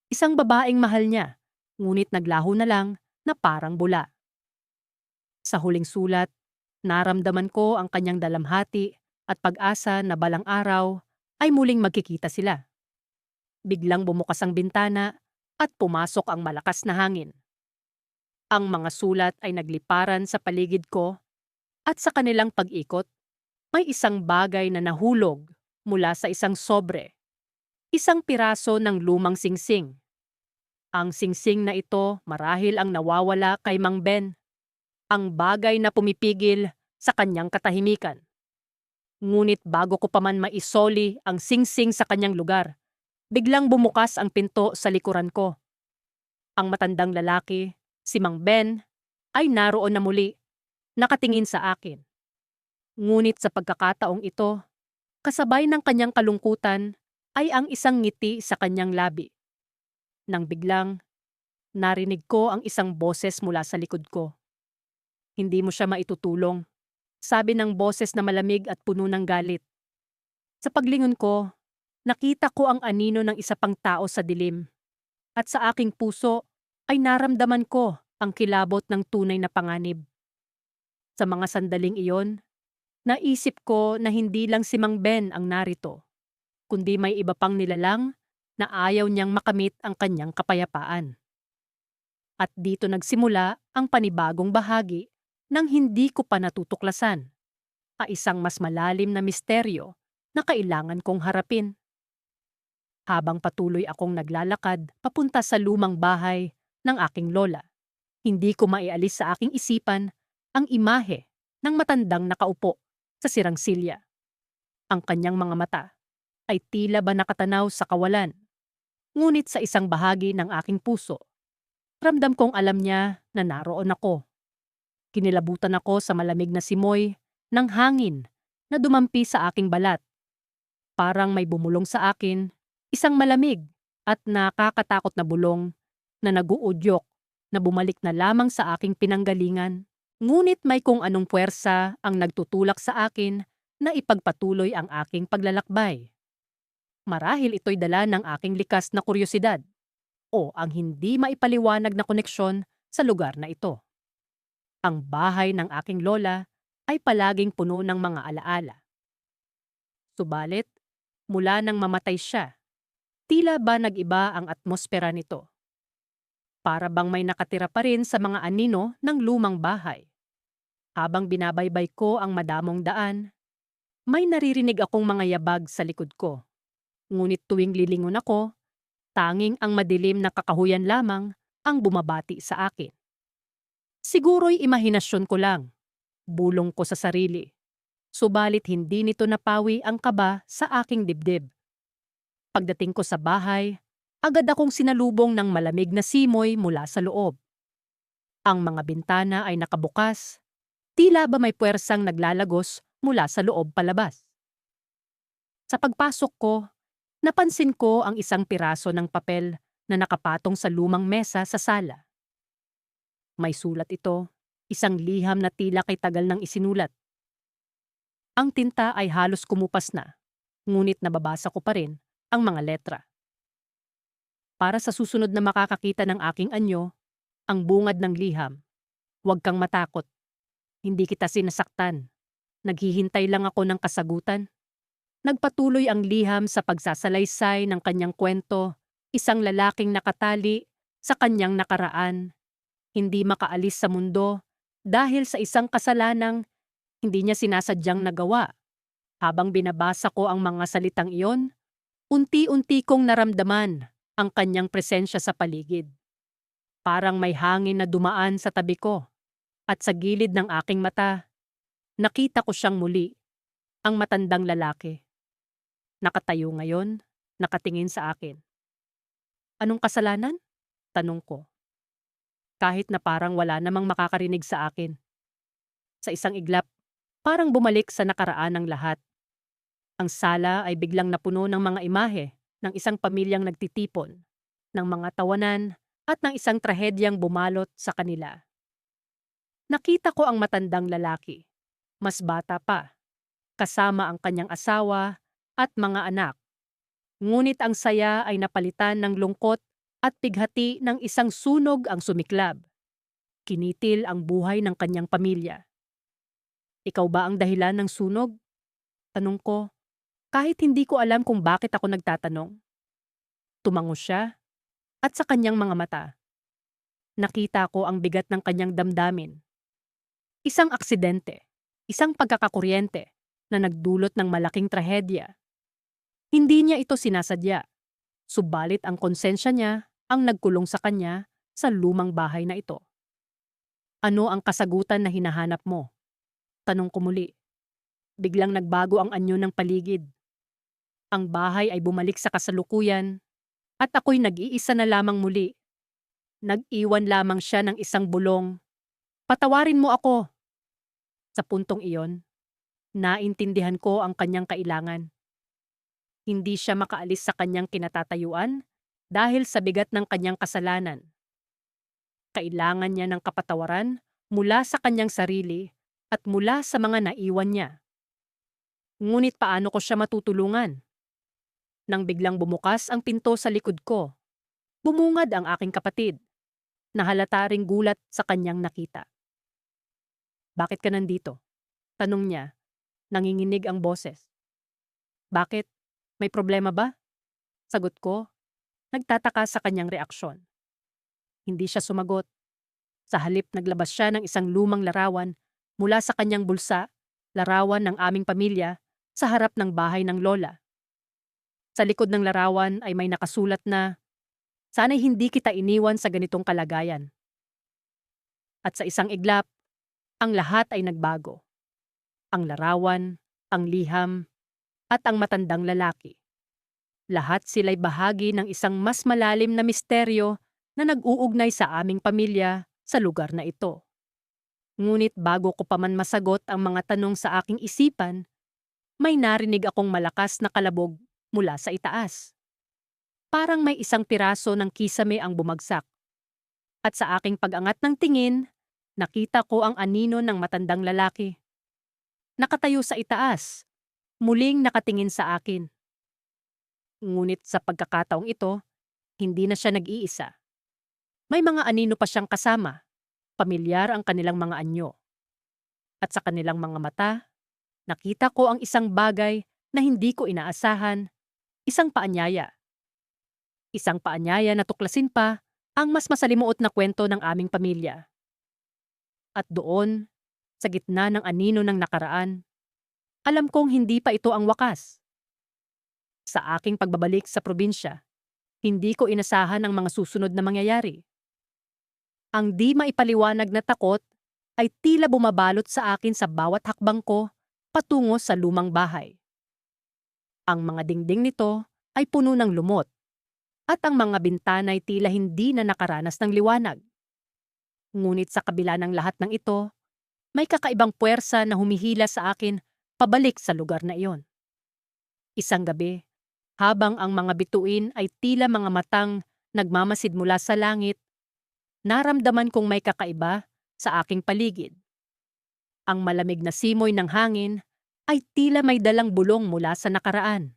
isang babaeng mahal niya, ngunit naglaho na lang na parang bula. Sa huling sulat, naramdaman ko ang kanyang dalamhati at pag-asa na balang araw ay muling magkikita sila. Biglang bumukas ang bintana at pumasok ang malakas na hangin. Ang mga sulat ay nagliparan sa paligid ko at sa kanilang pag-ikot, may isang bagay na nahulog mula sa isang sobre. Isang piraso ng lumang singsing. Ang singsing na ito marahil ang nawawala kay Mang Ben. Ang bagay na pumipigil sa kanyang katahimikan. Ngunit bago ko pa man maisoli ang singsing sa kanyang lugar, biglang bumukas ang pinto sa likuran ko. Ang matandang lalaki, si Mang Ben, ay naroon na muli, nakatingin sa akin. Ngunit sa pagkakataong ito, kasabay ng kanyang kalungkutan ay ang isang ngiti sa kanyang labi. Nang biglang, narinig ko ang isang boses mula sa likod ko. Hindi mo siya maitutulong, sabi ng boses na malamig at puno ng galit. Sa paglingon ko, nakita ko ang anino ng isa pang tao sa dilim. At sa aking puso ay naramdaman ko ang kilabot ng tunay na panganib. Sa mga sandaling iyon, naisip ko na hindi lang si Mang Ben ang narito, kundi may iba pang nilalang na ayaw niyang makamit ang kanyang kapayapaan. At dito nagsimula ang panibagong bahagi nang hindi ko pa natutuklasan, isang mas malalim na misteryo na kailangan kong harapin. Habang patuloy akong naglalakad papunta sa lumang bahay ng aking lola, hindi ko maialis sa aking isipan ang imahe ng matandang nakaupo sa sirang silya. Ang kanyang mga mata ay tila ba nakatanaw sa kawalan, ngunit sa isang bahagi ng aking puso, ramdam kong alam niya na naroon ako. Kinilabutan ako sa malamig na simoy ng hangin na dumampi sa aking balat. Parang may bumulong sa akin, isang malamig at nakakatakot na bulong na naguudyok na bumalik na lamang sa aking pinanggalingan. Ngunit may kung anong puwersa ang nagtutulak sa akin na ipagpatuloy ang aking paglalakbay. Marahil ito'y dala ng aking likas na kuryosidad o ang hindi maipaliwanag na koneksyon sa lugar na ito. Ang bahay ng aking lola ay palaging puno ng mga alaala. Subalit, mula nang mamatay siya, tila ba nag-iba ang atmosfera nito. Para bang may nakatira pa rin sa mga anino ng lumang bahay. Habang binabaybay ko ang madamong daan, may naririnig akong mga yabag sa likod ko. Ngunit tuwing lilingon ako, tanging ang madilim na kakahuyan lamang ang bumabati sa akin. Siguro'y imahinasyon ko lang, bulong ko sa sarili. Subalit hindi nito napawi ang kaba sa aking dibdib. Pagdating ko sa bahay, agad akong sinalubong ng malamig na simoy mula sa loob. Ang mga bintana ay nakabukas, tila ba may puwersang naglalagos mula sa loob palabas. Sa pagpasok ko, napansin ko ang isang piraso ng papel na nakapatong sa lumang mesa sa sala. May sulat ito, isang liham na tila kay tagal nang isinulat. Ang tinta ay halos kumupas na, ngunit nababasa ko pa rin ang mga letra. Para sa susunod na makakakita ng aking anyo, ang bungad ng liham, huwag kang matakot. Hindi kita sinasaktan. Naghihintay lang ako ng kasagutan. Nagpatuloy ang liham sa pagsasalaysay ng kanyang kwento, isang lalaking nakatali sa kanyang nakaraan, hindi makaalis sa mundo dahil sa isang kasalanang hindi niya sinasadyang nagawa. Habang binabasa ko ang mga salitang iyon, unti-unti kong naramdaman ang kanyang presensya sa paligid. Parang may hangin na dumaan sa tabi ko at sa gilid ng aking mata, nakita ko siyang muli. Ang matandang lalaki, nakatayo ngayon, nakatingin sa akin. Anong kasalanan? Tanong ko. Kahit na parang wala namang makakarinig sa akin. Sa isang iglap, parang bumalik sa nakaraan ng lahat. Ang sala ay biglang napuno ng mga imahe ng isang pamilyang nagtitipon, ng mga tawanan at ng isang trahedyang bumalot sa kanila. Nakita ko ang matandang lalaki, mas bata pa, kasama ang kanyang asawa at mga anak. Ngunit ang saya ay napalitan ng lungkot at pighati ng isang sunog ang sumiklab. Kinitil ang buhay ng kanyang pamilya. Ikaw ba ang dahilan ng sunog? Tanong ko, kahit hindi ko alam kung bakit ako nagtatanong. Tumango siya at sa kanyang mga mata, nakita ko ang bigat ng kanyang damdamin. Isang aksidente, isang pagkakakuryente na nagdulot ng malaking trahedya. Hindi niya ito sinasadya, subalit ang konsensya niya ang nagkulong sa kanya sa lumang bahay na ito. Ano ang kasagutan na hinahanap mo? Tanong ko muli. Biglang nagbago ang anyo ng paligid. Ang bahay ay bumalik sa kasalukuyan at ako'y nag-iisa na lamang muli. Nag-iwan lamang siya ng isang bulong. Patawarin mo ako. Sa puntong iyon, naintindihan ko ang kanyang kailangan. Hindi siya makaalis sa kanyang kinatatayuan dahil sa bigat ng kanyang kasalanan. Kailangan niya ng kapatawaran mula sa kanyang sarili at mula sa mga naiwan niya. Ngunit paano ko siya matutulungan? Nang biglang bumukas ang pinto sa likod ko, bumungad ang aking kapatid, na halata ring gulat sa kanyang nakita. Bakit ka nandito? Tanong niya, nanginginig ang boses. Bakit? May problema ba? Sagot ko, nagtataka sa kanyang reaksyon. Hindi siya sumagot. Sa halip naglabas siya ng isang lumang larawan mula sa kanyang bulsa, larawan ng aming pamilya sa harap ng bahay ng lola. Sa likod ng larawan ay may nakasulat na, "Sana'y hindi kita iniwan sa ganitong kalagayan." At sa isang iglap, ang lahat ay nagbago. Ang larawan, ang liham, at ang matandang lalaki. Lahat sila'y bahagi ng isang mas malalim na misteryo na nag-uugnay sa aming pamilya sa lugar na ito. Ngunit bago ko pa man masagot ang mga tanong sa aking isipan, may narinig akong malakas na kalabog mula sa itaas. Parang may isang piraso ng kisame ang bumagsak. At sa aking pag-angat ng tingin, nakita ko ang anino ng matandang lalaki. Nakatayo sa itaas, muling nakatingin sa akin. Ngunit sa pagkakataong ito, hindi na siya nag-iisa. May mga anino pa siyang kasama, pamilyar ang kanilang mga anyo. At sa kanilang mga mata, nakita ko ang isang bagay na hindi ko inaasahan, isang paanyaya. Isang paanyaya na tuklasin pa ang mas masalimuot na kwento ng aming pamilya. At doon, sa gitna ng anino ng nakaraan, alam kong hindi pa ito ang wakas. Sa aking pagbabalik sa probinsya, hindi ko inasahan ang mga susunod na mangyayari. Ang di maipaliwanag na takot ay tila bumabalot sa akin sa bawat hakbang ko patungo sa lumang bahay. Ang mga dingding nito ay puno ng lumot at ang mga bintana ay tila hindi na nakaranas ng liwanag. Ngunit sa kabila ng lahat ng ito, may kakaibang puwersa na humihila sa akin pabalik sa lugar na iyon. Isang gabi, habang ang mga bituin ay tila mga matang nagmamasid mula sa langit, naramdaman kong may kakaiba sa aking paligid. Ang malamig na simoy ng hangin ay tila may dalang bulong mula sa nakaraan.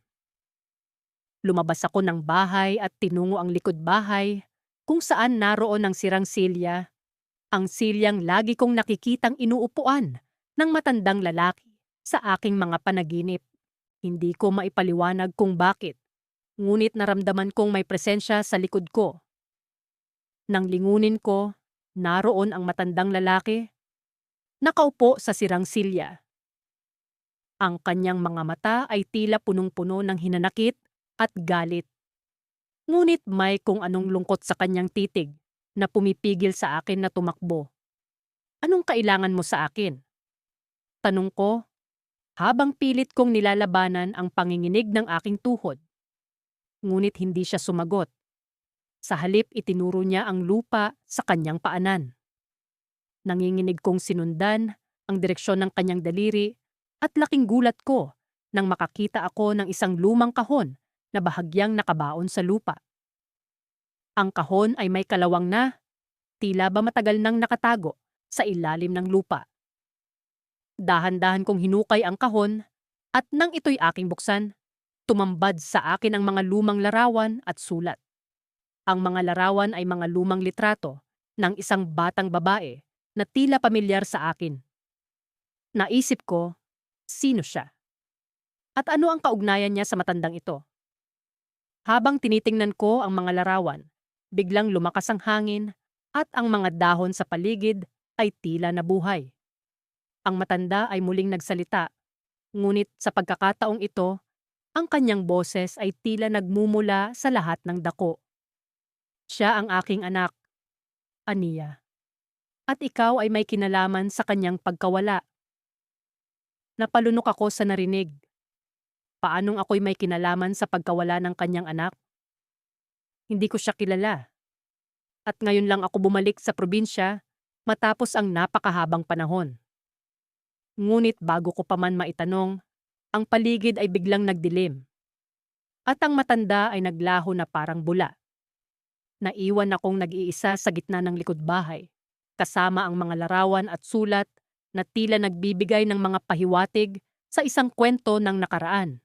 Lumabas ako ng bahay at tinungo ang likod bahay kung saan naroon ang sirang silya, ang silyang lagi kong nakikitang inuupuan ng matandang lalaki sa aking mga panaginip. Hindi ko maipaliwanag kung bakit, ngunit naramdaman kong may presensya sa likod ko. Nang lingunin ko, naroon ang matandang lalaki, nakaupo sa sirang silya. Ang kanyang mga mata ay tila punong-puno ng hinanakit at galit. Ngunit may kung anong lungkot sa kanyang titig na pumipigil sa akin na tumakbo. Anong kailangan mo sa akin? Tanong ko, habang pilit kong nilalabanan ang panginginig ng aking tuhod. Ngunit hindi siya sumagot. Sa halip itinuro niya ang lupa sa kanyang paanan. Nanginginig kong sinundan ang direksyon ng kanyang daliri at laking gulat ko nang makakita ako ng isang lumang kahon na bahagyang nakabaon sa lupa. Ang kahon ay may kalawang na, tila ba matagal nang nakatago sa ilalim ng lupa. Dahan-dahan kong hinukay ang kahon at nang ito'y aking buksan, tumambad sa akin ang mga lumang larawan at sulat. Ang mga larawan ay mga lumang litrato ng isang batang babae na tila pamilyar sa akin. Naisip ko, sino siya? At ano ang kaugnayan niya sa matandang ito? Habang tinitingnan ko ang mga larawan, biglang lumakas ang hangin at ang mga dahon sa paligid ay tila nabuhay. Ang matanda ay muling nagsalita, ngunit sa pagkakataong ito, ang kanyang boses ay tila nagmumula sa lahat ng dako. Siya ang aking anak, Ania. At ikaw ay may kinalaman sa kanyang pagkawala. Napalunok ako sa narinig. Paanong ako'y may kinalaman sa pagkawala ng kanyang anak? Hindi ko siya kilala. At ngayon lang ako bumalik sa probinsya matapos ang napakahabang panahon. Ngunit bago ko pa man maitanong, ang paligid ay biglang nagdilim. At ang matanda ay naglaho na parang bula. Naiwan akong nag-iisa sa gitna ng likod bahay, kasama ang mga larawan at sulat na tila nagbibigay ng mga pahiwatig sa isang kwento ng nakaraan.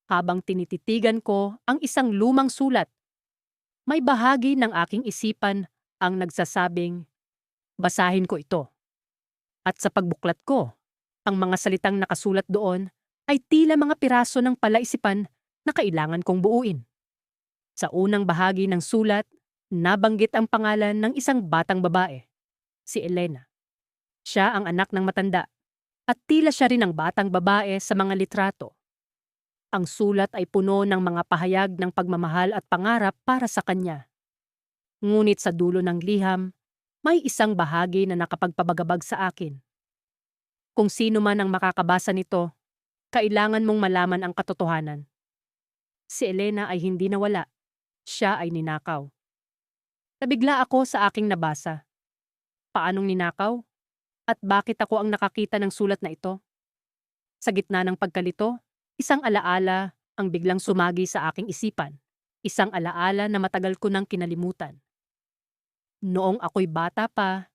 Habang tinititigan ko ang isang lumang sulat, may bahagi ng aking isipan ang nagsasabing, basahin ko ito. At sa pagbuklat ko, ang mga salitang nakasulat doon ay tila mga piraso ng palaisipan na kailangan kong buuin. Sa unang bahagi ng sulat, nabanggit ang pangalan ng isang batang babae, si Elena. Siya ang anak ng matanda at tila siya rin ang batang babae sa mga litrato. Ang sulat ay puno ng mga pahayag ng pagmamahal at pangarap para sa kanya. Ngunit sa dulo ng liham, may isang bahagi na nakapagpabagabag sa akin. Kung sino man ang makakabasa nito, kailangan mong malaman ang katotohanan. Si Elena ay hindi nawala. Siya ay ninakaw. Nabigla ako sa aking nabasa. Paanong ninakaw? At bakit ako ang nakakita ng sulat na ito? Sa gitna ng pagkalito, isang alaala ang biglang sumagi sa aking isipan. Isang alaala na matagal ko nang kinalimutan. Noong ako'y bata pa,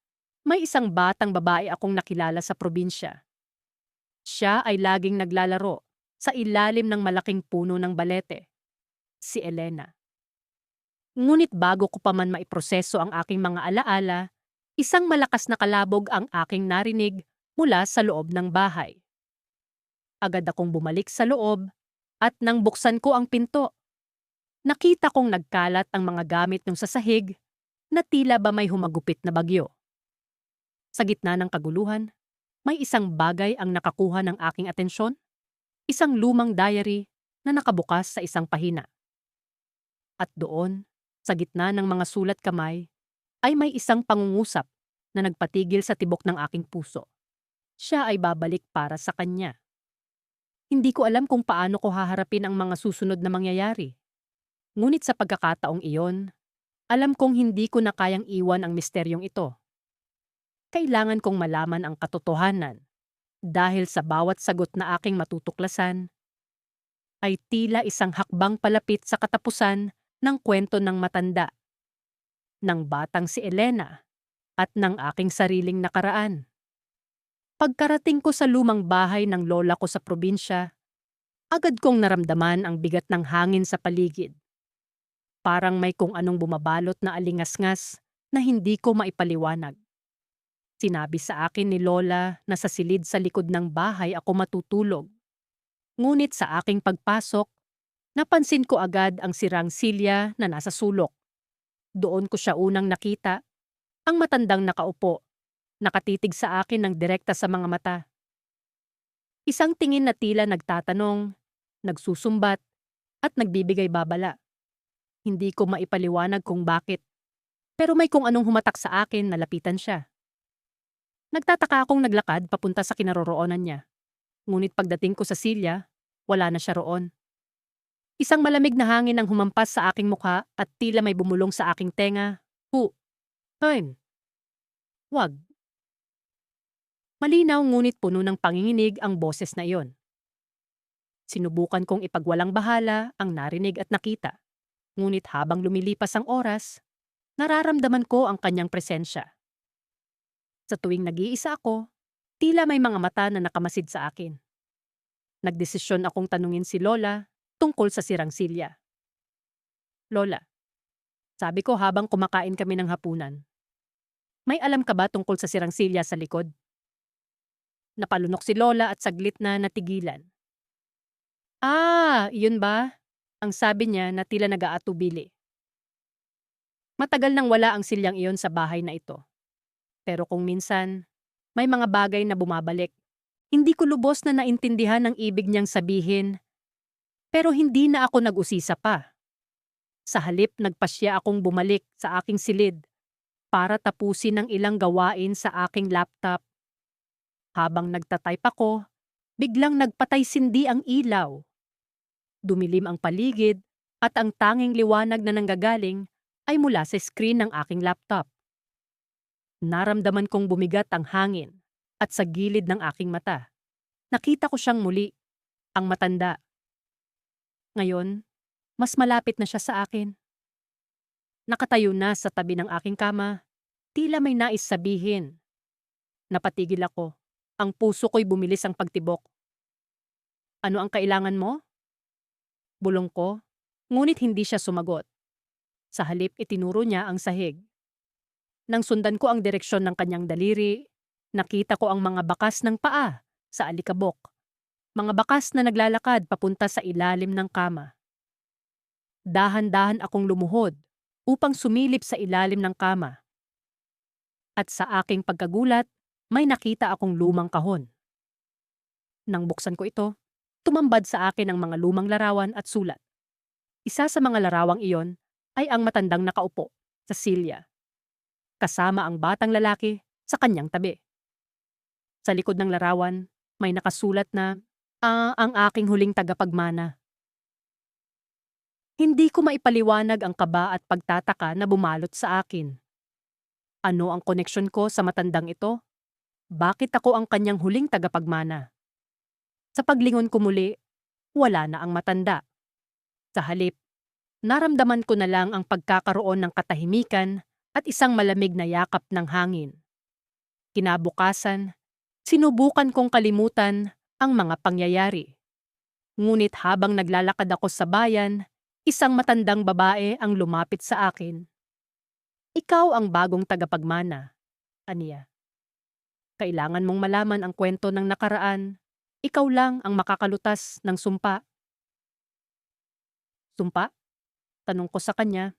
may isang batang babae akong nakilala sa probinsya. Siya ay laging naglalaro sa ilalim ng malaking puno ng balete. Si Elena. Ngunit bago ko pa man maiproseso ang aking mga alaala, isang malakas na kalabog ang aking narinig mula sa loob ng bahay. Agad akong bumalik sa loob at nang buksan ko ang pinto, nakita kong nagkalat ang mga gamit ng sasahig na tila ba may humagupit na bagyo. Sa gitna ng kaguluhan, may isang bagay ang nakakuha ng aking atensyon, isang lumang diary na nakabukas sa isang pahina. At doon, sa gitna ng mga sulat kamay, ay may isang pangungusap na nagpatigil sa tibok ng aking puso. Siya ay babalik para sa kanya. Hindi ko alam kung paano ko haharapin ang mga susunod na mangyayari. Ngunit sa pagkakataong iyon, alam kong hindi ko na kayang iwan ang misteryong ito. Kailangan kong malaman ang katotohanan dahil sa bawat sagot na aking matutuklasan, ay tila isang hakbang palapit sa katapusan ng kwento ng matanda, ng batang si Elena, at ng aking sariling nakaraan. Pagkarating ko sa lumang bahay ng lola ko sa probinsya, agad kong naramdaman ang bigat ng hangin sa paligid. Parang may kung anong bumabalot na alingasngas na hindi ko maipaliwanag. Sinabi sa akin ni lola na sa silid sa likod ng bahay ako matutulog. Ngunit sa aking pagpasok, napansin ko agad ang sirang silya na nasa sulok. Doon ko siya unang nakita, ang matandang nakaupo, nakatitig sa akin ng direkta sa mga mata. Isang tingin na tila nagtatanong, nagsusumbat, at nagbibigay babala. Hindi ko maipaliwanag kung bakit, pero may kung anong humatak sa akin na lapitan siya. Nagtataka akong naglakad papunta sa kinaroroonan niya. Ngunit pagdating ko sa silya, wala na siya roon. Isang malamig na hangin ang humampas sa aking mukha at tila may bumulong sa aking tenga. Hein, wag. Malinaw ngunit puno ng panginginig ang boses na iyon. Sinubukan kong ipagwalang bahala ang narinig at nakita. Ngunit habang lumilipas ang oras, nararamdaman ko ang kanyang presensya. Sa tuwing nag-iisa ako, tila may mga mata na nakamasid sa akin. Nagdesisyon akong tanungin si Lola tungkol sa sirang silya. Lola, sabi ko habang kumakain kami ng hapunan, may alam ka ba tungkol sa sirang silya sa likod? Napalunok si Lola at saglit na natigilan. Iyon ba? Ang sabi niya na tila nag-aatubili. Matagal nang wala ang silyang iyon sa bahay na ito. Pero kung minsan, may mga bagay na bumabalik. Hindi ko lubos na naintindihan ang ibig niyang sabihin, pero hindi na ako nag-usisa pa. Sa halip nagpasya akong bumalik sa aking silid para tapusin ang ilang gawain sa aking laptop. Habang nagtatype ako, biglang nagpatay-sindi ang ilaw. Dumilim ang paligid at ang tanging liwanag na nanggagaling ay mula sa screen ng aking laptop. Naramdaman kong bumigat ang hangin at sa gilid ng aking mata. Nakita ko siyang muli, ang matanda. Ngayon, mas malapit na siya sa akin. Nakatayo na sa tabi ng aking kama, tila may nais sabihin. Napatigil ako. Ang puso ko'y bumilis ang pagtibok. Ano ang kailangan mo? Bulong ko, ngunit hindi siya sumagot. Sa halip itinuro niya ang sahig. Nang sundan ko ang direksyon ng kanyang daliri, nakita ko ang mga bakas ng paa sa alikabok. Mga bakas na naglalakad papunta sa ilalim ng kama. Dahan-dahan akong lumuhod upang sumilip sa ilalim ng kama. At sa aking pagkagulat, may nakita akong lumang kahon. Nang buksan ko ito, tumambad sa akin ang mga lumang larawan at sulat. Isa sa mga larawang iyon ay ang matandang nakaupo sa silya, kasama ang batang lalaki sa kanyang tabi. Sa likod ng larawan, may nakasulat na, ang aking huling tagapagmana. Hindi ko maipaliwanag ang kaba at pagtataka na bumalot sa akin. Ano ang koneksyon ko sa matandang ito? Bakit ako ang kanyang huling tagapagmana? Sa paglingon ko muli, wala na ang matanda. Sa halip, naramdaman ko na lang ang pagkakaroon ng katahimikan at isang malamig na yakap ng hangin. Kinabukasan, sinubukan kong kalimutan ang mga pangyayari. Ngunit habang naglalakad ako sa bayan, isang matandang babae ang lumapit sa akin. Ikaw ang bagong tagapagmana, aniya. Kailangan mong malaman ang kwento ng nakaraan. Ikaw lang ang makakalutas ng sumpa. Sumpa? Tanong ko sa kanya.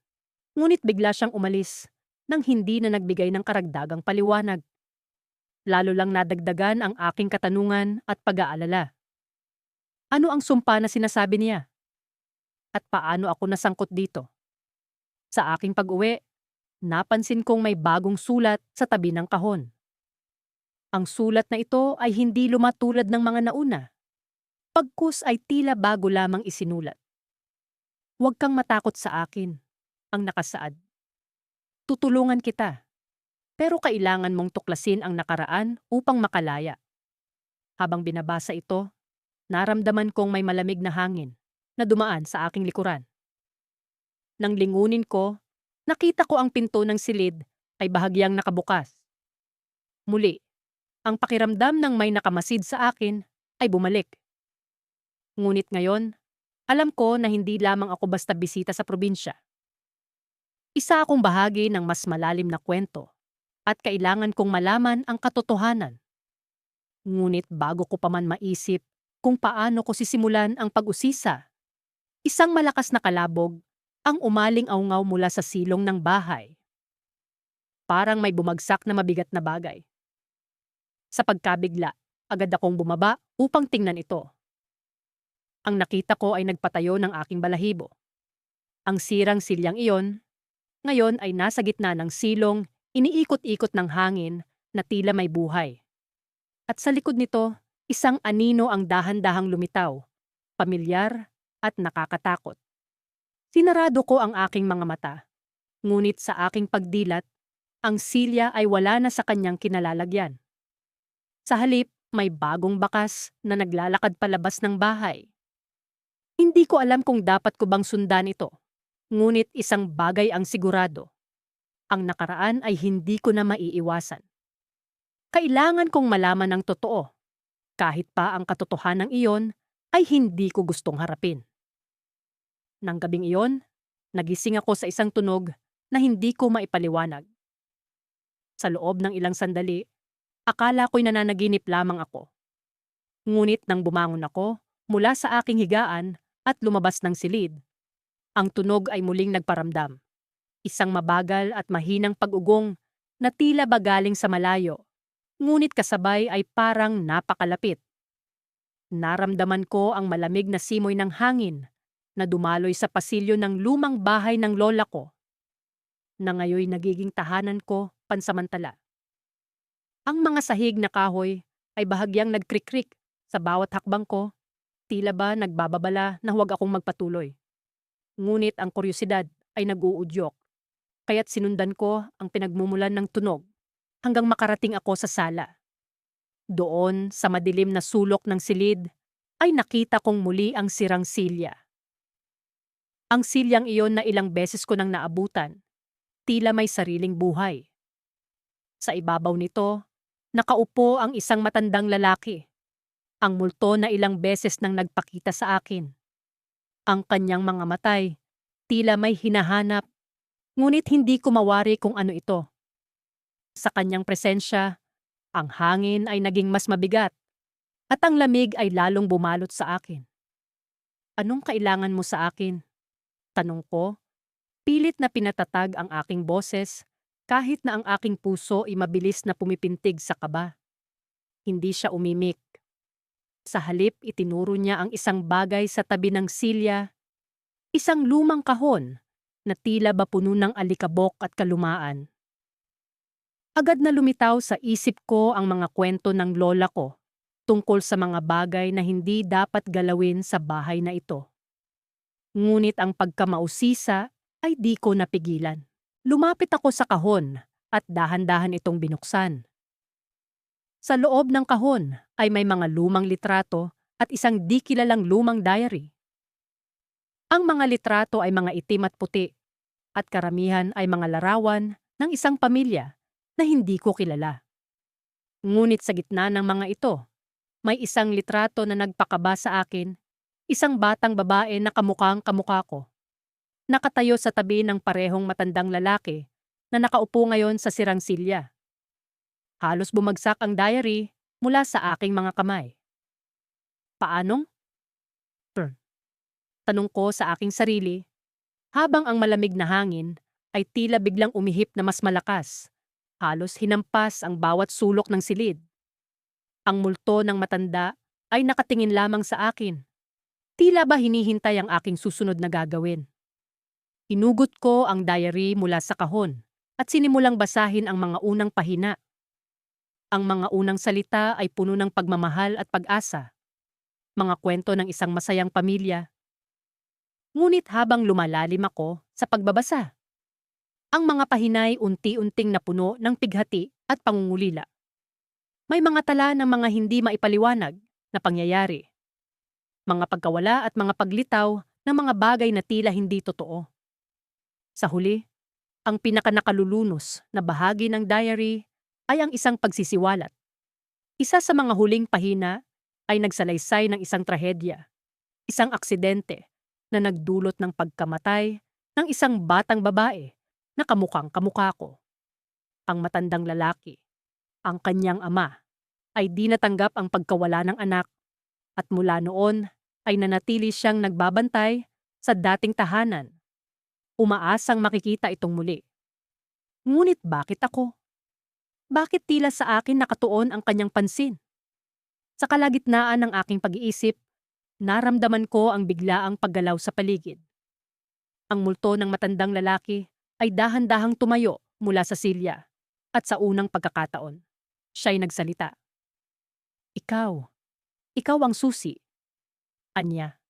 Ngunit bigla siyang umalis nang hindi na nagbigay ng karagdagang paliwanag. Lalo lang nadagdagan ang aking katanungan at pag-aalala. Ano ang sumpa na sinasabi niya? At paano ako nasangkot dito? Sa aking pag-uwi, napansin kong may bagong sulat sa tabi ng kahon. Ang sulat na ito ay hindi lumatulad ng mga nauna. Pagkus ay tila bago lamang isinulat. Huwag kang matakot sa akin, ang nakasaad. Tutulungan kita, pero kailangan mong tuklasin ang nakaraan upang makalaya. Habang binabasa ito, naramdaman kong may malamig na hangin na dumaan sa aking likuran. Nang lingunin ko, nakita ko ang pinto ng silid ay bahagyang nakabukas. Muli, ang pakiramdam ng may nakamasid sa akin ay bumalik. Ngunit ngayon, alam ko na hindi lamang ako basta bisita sa probinsya. Isa akong bahagi ng mas malalim na kwento at kailangan kong malaman ang katotohanan. Ngunit bago ko pa man maisip kung paano ko sisimulan ang pag-usisa, isang malakas na kalabog ang umaling-aungaw mula sa silong ng bahay. Parang may bumagsak na mabigat na bagay. Sa pagkabigla, agad akong bumaba upang tingnan ito. Ang nakita ko ay nagpatayo ng aking balahibo. Ang sirang silyang iyon, ngayon ay nasa gitna ng silong, iniikot-ikot ng hangin na tila may buhay. At sa likod nito, Isang anino ang dahan-dahang lumitaw, pamilyar at nakakatakot. Sinarado ko ang aking mga mata, ngunit sa aking pagdilat, ang silya ay wala na sa kanyang kinalalagyan. Sa halip, may bagong bakas na naglalakad palabas ng bahay. Hindi ko alam kung dapat ko bang sundan ito, ngunit isang bagay ang sigurado. Ang nakaraan ay hindi ko na maiiwasan. Kailangan kong malaman ang totoo, kahit pa ang katotohanan iyon ay hindi ko gustong harapin. Nang gabing iyon, nagising ako sa isang tunog na hindi ko maipaliwanag. Sa loob ng ilang sandali, akala ko'y nananaginip lamang ako. Ngunit nang bumangon ako mula sa aking higaan at lumabas ng silid, ang tunog ay muling nagparamdam. Isang mabagal at mahinang pag-ugong na tila ba galing sa malayo, ngunit kasabay ay parang napakalapit. Naramdaman ko ang malamig na simoy ng hangin na dumaloy sa pasilyo ng lumang bahay ng lola ko, na ngayoy nagiging tahanan ko pansamantala. Ang mga sahig na kahoy ay bahagyang nagkrik-krik sa bawat hakbang ko, tila ba nagbababala na huwag akong magpatuloy. Ngunit ang kuryosidad ay nag-uudyok, kaya't sinundan ko ang pinagmumulan ng tunog hanggang makarating ako sa sala. Doon, sa madilim na sulok ng silid, ay nakita kong muli ang sirang silya. Ang silyang iyon na ilang beses ko nang naabutan, tila may sariling buhay. Sa ibabaw nito, nakaupo ang isang matandang lalaki. Ang multo na ilang beses nang nagpakita sa akin. Ang kanyang mga matay, tila may hinahanap, ngunit hindi ko mawari kung ano ito. Sa kanyang presensya, ang hangin ay naging mas mabigat at ang lamig ay lalong bumalot sa akin. Anong kailangan mo sa akin? Tanong ko, pilit na pinatatag ang aking boses kahit na ang aking puso ay mabilis na pumipintig sa kaba. Hindi siya umimik. Sa halip, itinuro niya ang isang bagay sa tabi ng silya, isang lumang kahon na tila ba puno ng alikabok at kalumaan. Agad na lumitaw sa isip ko ang mga kwento ng lola ko tungkol sa mga bagay na hindi dapat galawin sa bahay na ito. Ngunit ang pagkamausisa ay di ko napigilan. Lumapit ako sa kahon at dahan-dahan itong binuksan. Sa loob ng kahon ay may mga lumang litrato at isang di kilalang lumang diary. Ang mga litrato ay mga itim at puti at karamihan ay mga larawan ng isang pamilya na hindi ko kilala. Ngunit sa gitna ng mga ito, may isang litrato na nagpakaba sa akin, isang batang babae na kamukhang kamukha ko. Nakatayo sa tabi ng parehong matandang lalaki na nakaupo ngayon sa sirang silya. Halos bumagsak ang diary mula sa aking mga kamay. Paanong? Tanong ko sa aking sarili, habang ang malamig na hangin ay tila biglang umihip na mas malakas. Halos hinampas ang bawat sulok ng silid. Ang multo ng matanda ay nakatingin lamang sa akin. Tila ba hinihintay ang aking susunod na gagawin. Hinugot ko ang diary mula sa kahon at sinimulang basahin ang mga unang pahina. Ang mga unang salita ay puno ng pagmamahal at pag-asa. Mga kwento ng isang masayang pamilya. Ngunit habang lumalalim ako sa pagbabasa, ang mga pahinay unti-unting napuno ng pighati at pangungulila. May mga tala ng mga hindi maipaliwanag na pangyayari. Mga pagkawala at mga paglitaw ng mga bagay na tila hindi totoo. Sa huli, ang pinakanakalulunos na bahagi ng diary ay ang isang pagsisiwalat. Isa sa mga huling pahina ay nagsalaysay ng isang trahedya, isang aksidente na nagdulot ng pagkamatay ng isang batang babae na kamukhang kamukha ko. Ang matandang lalaki, ang kanyang ama, ay di natanggap ang pagkawala ng anak at mula noon ay nanatili siyang nagbabantay sa dating tahanan. Umaasang makikita itong muli. Ngunit bakit ako? Bakit tila sa akin nakatuon ang kanyang pansin? Sa kalagitnaan ng aking pag-iisip, naramdaman ko ang biglaang paggalaw sa paligid. Ang multo ng matandang lalaki ay dahan-dahang tumayo mula sa silya at sa unang pagkakataon, siya'y nagsalita. Ikaw, Ikaw ang susi, anya.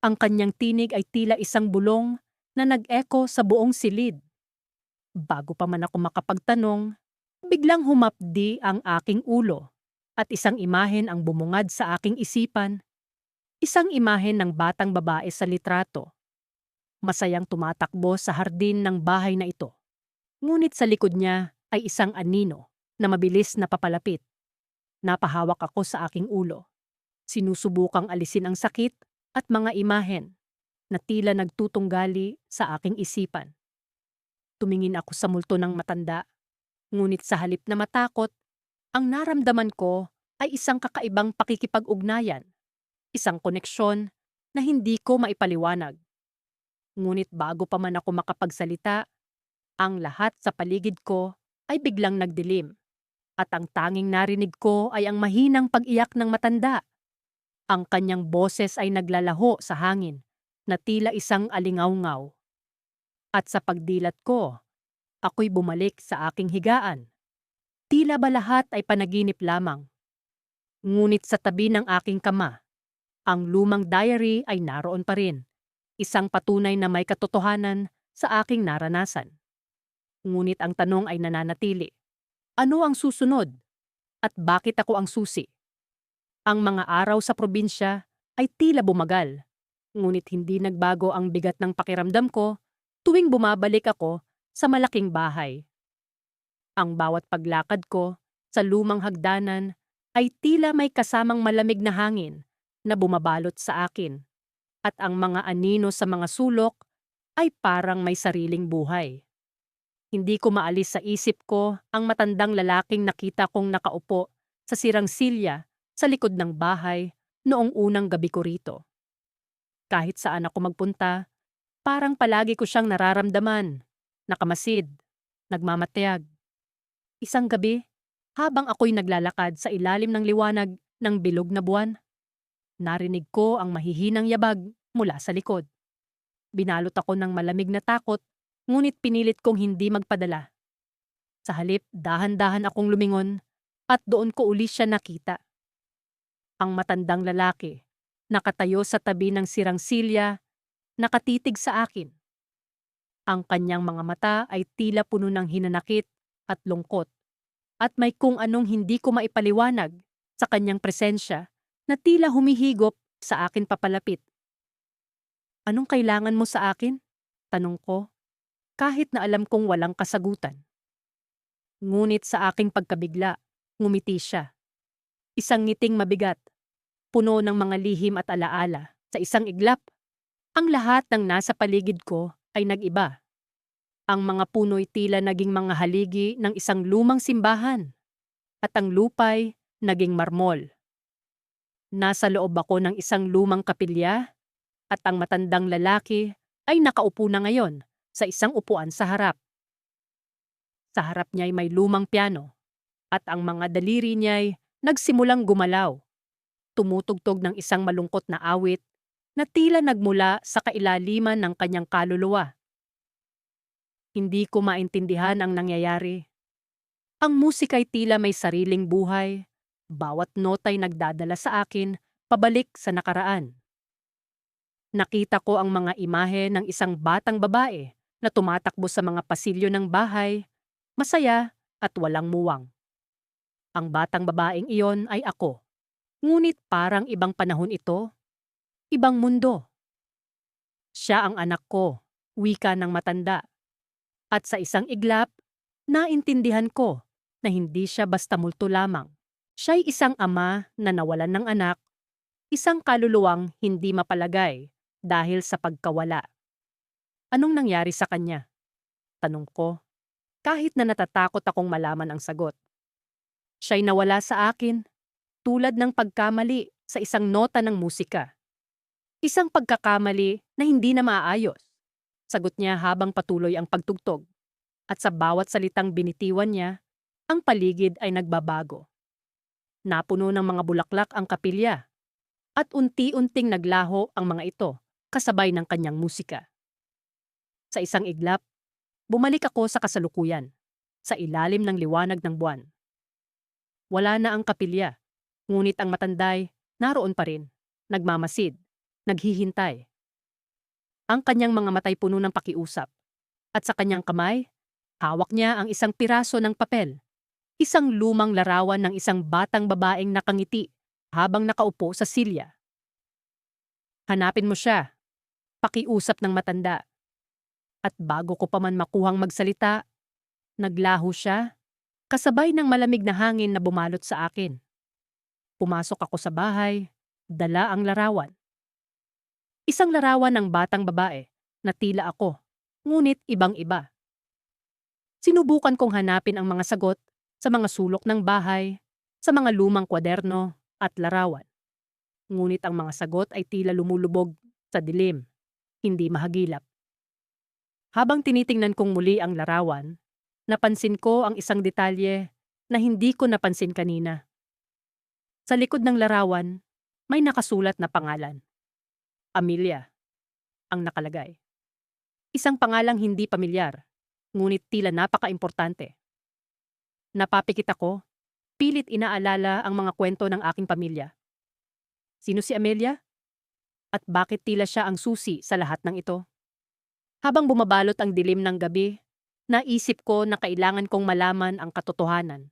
Ang kanyang tinig ay tila isang bulong na nag-echo sa buong silid. Bago pa man ako makapagtanong, biglang humapdi ang aking ulo at isang imahen ang bumungad sa aking isipan. Isang imahen ng batang babae sa litrato. Masayang tumatakbo sa hardin ng bahay na ito. Ngunit sa likod niya ay isang anino na mabilis na papalapit. Napahawak ako sa aking ulo. Sinusubukang alisin ang sakit at mga imahen na tila nagtutunggali sa aking isipan. Tumingin ako sa multo ng matanda, ngunit sa halip na matakot, ang naramdaman ko ay isang kakaibang pakikipag-ugnayan, isang koneksyon na hindi ko maipaliwanag. Ngunit bago pa man ako makapagsalita, ang lahat sa paligid ko ay biglang nagdilim at ang tanging narinig ko ay ang mahinang pag-iyak ng matanda. Ang kanyang boses ay naglalaho sa hangin na tila isang alingawngaw. At sa pagdilat ko, ako'y bumalik sa aking higaan. Tila ba lahat ay panaginip lamang? Ngunit sa tabi ng aking kama, ang lumang diary ay naroon pa rin. Isang patunay na may katotohanan sa aking naranasan. Ngunit ang tanong ay nananatili. Ano ang susunod? At bakit ako ang susi? Ang mga araw sa probinsya ay tila bumagal. Ngunit hindi nagbago ang bigat ng pakiramdam ko tuwing bumabalik ako sa malaking bahay. Ang bawat paglakad ko sa lumang hagdanan ay tila may kasamang malamig na hangin na bumabalot sa akin. At ang mga anino sa mga sulok ay parang may sariling buhay. Hindi ko maalis sa isip ko ang matandang lalaking nakita kong nakaupo sa sirang silya sa likod ng bahay noong unang gabi ko rito. Kahit saan ako magpunta, parang palagi ko siyang nararamdaman, nakamasid, nagmamatiyag. Isang gabi, habang ako'y naglalakad sa ilalim ng liwanag ng bilog na buwan, narinig ko ang mahihinang yabag mula sa likod. Binalot ako ng malamig na takot, ngunit pinilit kong hindi magpadala. Sa halip, dahan-dahan akong lumingon at doon ko uli siya nakita. Ang matandang lalaki, nakatayo sa tabi ng sirang silya, nakatitig sa akin. Ang kanyang mga mata ay tila puno ng hinanakit at lungkot, at may kung anong hindi ko maipaliwanag sa kanyang presensya na tila humihigop sa akin papalapit. Anong kailangan mo sa akin? Tanong ko, kahit na alam kong walang kasagutan. Ngunit sa aking pagkabigla, ngumiti siya. Isang ngiting mabigat, puno ng mga lihim at alaala. Sa isang iglap, ang lahat ng nasa paligid ko ay nag-iba. Ang mga puno'y tila naging mga haligi ng isang lumang simbahan, at ang lupay naging marmol. Nasa loob ako ng isang lumang kapilya, at ang matandang lalaki ay nakaupo na ngayon sa isang upuan sa harap. Sa harap niya'y may lumang piano, at ang mga daliri niya'y nagsimulang gumalaw, tumutugtog ng isang malungkot na awit na tila nagmula sa kailaliman ng kanyang kaluluwa. Hindi ko maintindihan ang nangyayari. Ang musika'y tila may sariling buhay, bawat nota'y nagdadala sa akin pabalik sa nakaraan. Nakita ko ang mga imahe ng isang batang babae na tumatakbo sa mga pasilyo ng bahay, masaya at walang muwang. Ang batang babaeng iyon ay ako. Ngunit parang ibang panahon ito, ibang mundo. Siya ang anak ko, wika ng matanda. At sa isang iglap, naintindihan ko na hindi siya basta multo lamang. Siya'y isang ama na nawalan ng anak, isang kaluluwang hindi mapalagay dahil sa pagkawala. Anong nangyari sa kanya? Tanong ko, kahit na natatakot akong malaman ang sagot. Siya'y nawala sa akin, tulad ng pagkamali sa isang nota ng musika. Isang pagkakamali na hindi na maayos. Sagot niya habang patuloy ang pagtugtog. At sa bawat salitang binitiwan niya, ang paligid ay nagbabago. Napuno ng mga bulaklak ang kapilya. At unti-unting naglaho ang mga ito kasabay ng kanyang musika. Sa isang iglap, bumalik ako sa kasalukuyan, sa ilalim ng liwanag ng buwan. Wala na ang kapilya, ngunit ang matanday Naroon pa rin, nagmamasid, naghihintay. Ang kanyang mga matay puno ng pakiusap. At sa kanyang kamay, hawak niya ang isang piraso ng papel. Isang lumang larawan ng isang batang babaeng nakangiti habang nakaupo sa silya. Hanapin mo siya, pakiusap ng matanda. At bago ko pa man makuhang magsalita, naglaho siya, kasabay ng malamig na hangin na bumalot sa akin. Pumasok ako sa bahay, dala ang larawan. Isang larawan ng batang babae na tila ako, ngunit ibang-iba. Sinubukan kong hanapin ang mga sagot sa mga sulok ng bahay, sa mga lumang kwaderno at larawan. Ngunit ang mga sagot ay tila lumulubog sa dilim, hindi mahagilap. Habang tinitingnan kong muli ang larawan, napansin ko ang isang detalye na hindi ko napansin kanina. Sa likod ng larawan, may nakasulat na pangalan. Amelia, ang nakalagay. Isang pangalang hindi pamilyar, ngunit tila napaka-importante. Napapikit ako, pilit inaalala ang mga kwento ng aking pamilya. Sino si Amelia? At bakit tila siya ang susi sa lahat ng ito? Habang bumabalot ang dilim ng gabi, naisip ko na kailangan kong malaman ang katotohanan.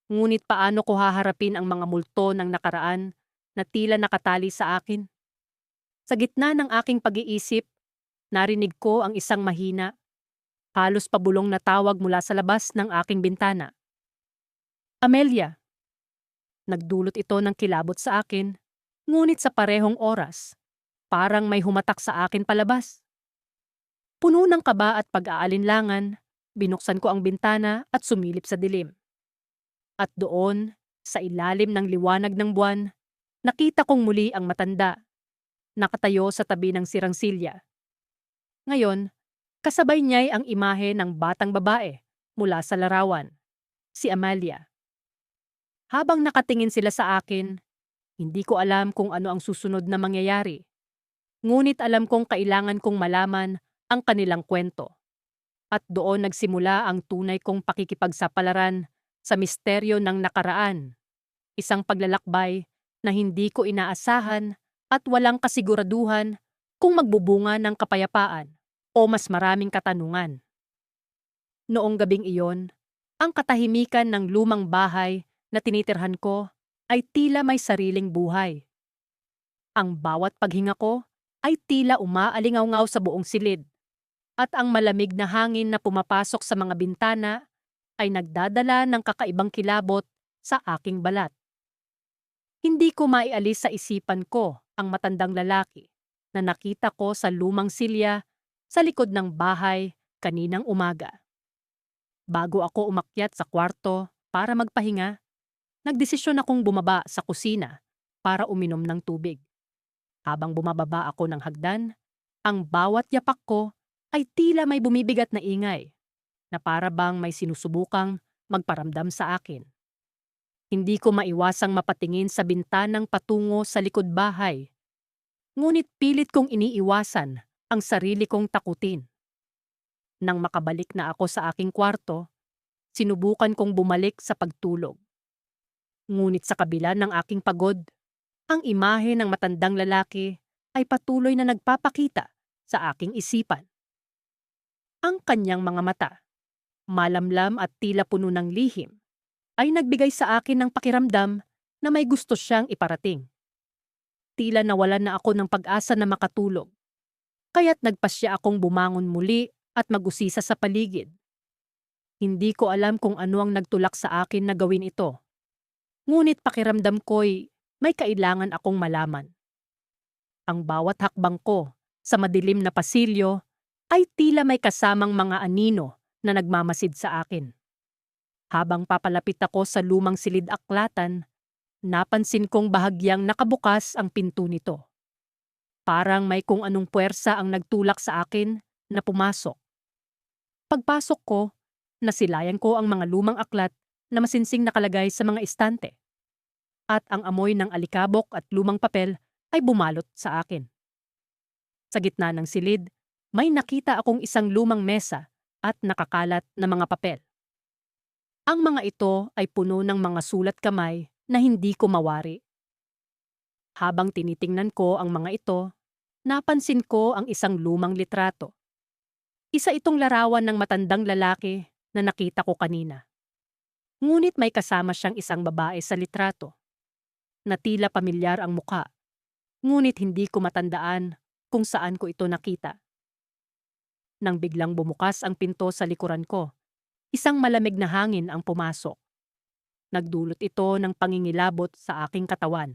Ngunit paano ko haharapin ang mga multo ng nakaraan na tila nakatali sa akin? Sa gitna ng aking pag-iisip, narinig ko ang isang mahina, halos pabulong na tawag mula sa labas ng aking bintana. Amelia! Nagdulot ito ng kilabot sa akin, ngunit sa parehong oras, parang may humatak sa akin palabas. Puno ng kaba at pag-aalinlangan, binuksan ko ang bintana at sumilip sa dilim. At doon, sa ilalim ng liwanag ng buwan, nakita kong muli ang matanda, nakatayo sa tabi ng sirang silya. Ngayon, kasabay niya'y ang imahe ng batang babae mula sa larawan, si Amalia. Habang nakatingin sila sa akin, hindi ko alam kung ano ang susunod na mangyayari. Ngunit alam kong kailangan kong malaman ang kanilang kwento. At doon nagsimula ang tunay kong pakikipagsapalaran sa misteryo ng nakaraan. Isang paglalakbay na hindi ko inaasahan at walang kasiguraduhan kung magbubunga ng kapayapaan o mas maraming katanungan. Noong gabing iyon, ang katahimikan ng lumang bahay na tinitirhan ko ay tila may sariling buhay. Ang bawat paghinga ko ay tila umaalingaw-ngaw sa buong silid, at ang malamig na hangin na pumapasok sa mga bintana ay nagdadala ng kakaibang kilabot sa aking balat. Hindi ko maialis sa isipan ko ang matandang lalaki na nakita ko sa lumang silya sa likod ng bahay kaninang umaga. Bago ako umakyat sa kwarto para magpahinga, nagdesisyon akong bumaba sa kusina para uminom ng tubig. Habang bumababa ako ng hagdan, ang bawat yapak ko ay tila may bumibigat na ingay na para bang may sinusubukang magparamdam sa akin. Hindi ko maiwasang mapatingin sa bintanang patungo sa likod bahay. Ngunit pilit kong iniiwasan ang sarili kong takutin. Nang makabalik na ako sa aking kwarto, sinubukan kong bumalik sa pagtulog. Ngunit sa kabila ng aking pagod, ang imahe ng matandang lalaki ay patuloy na nagpapakita sa aking isipan. Ang kanyang mga mata, malamlam at tila puno ng lihim, ay nagbigay sa akin ng pakiramdam na may gusto siyang iparating. Tila nawalan na ako ng pag-asa na makatulog, kaya't nagpasya akong bumangon muli at mag-usisa sa paligid. Hindi ko alam kung ano ang nagtulak sa akin na gawin ito, ngunit pakiramdam ko'y may kailangan akong malaman. Ang bawat hakbang ko sa madilim na pasilyo ay tila may kasamang mga anino na nagmamasid sa akin. Habang papalapit ako sa lumang silid-aklatan, napansin kong bahagyang nakabukas ang pinto nito. Parang may kung anong puwersa ang nagtulak sa akin na pumasok. Pagpasok ko, nasilayan ko ang mga lumang aklat na masinsing nakalagay sa mga estante. At ang amoy ng alikabok at lumang papel ay bumalot sa akin. Sa gitna ng silid, may nakita akong isang lumang mesa at nakakalat na mga papel. Ang mga ito ay puno ng mga sulat kamay na hindi ko mawari. Habang tinitingnan ko ang mga ito, napansin ko ang isang lumang litrato. Isa itong larawan ng matandang lalaki na nakita ko kanina. Ngunit may kasama siyang isang babae sa litrato na tila pamilyar ang muka, ngunit hindi ko matandaan kung saan ko ito nakita. Nang biglang bumukas ang pinto sa likuran ko, isang malamig na hangin ang pumasok. Nagdulot ito ng pangingilabot sa aking katawan.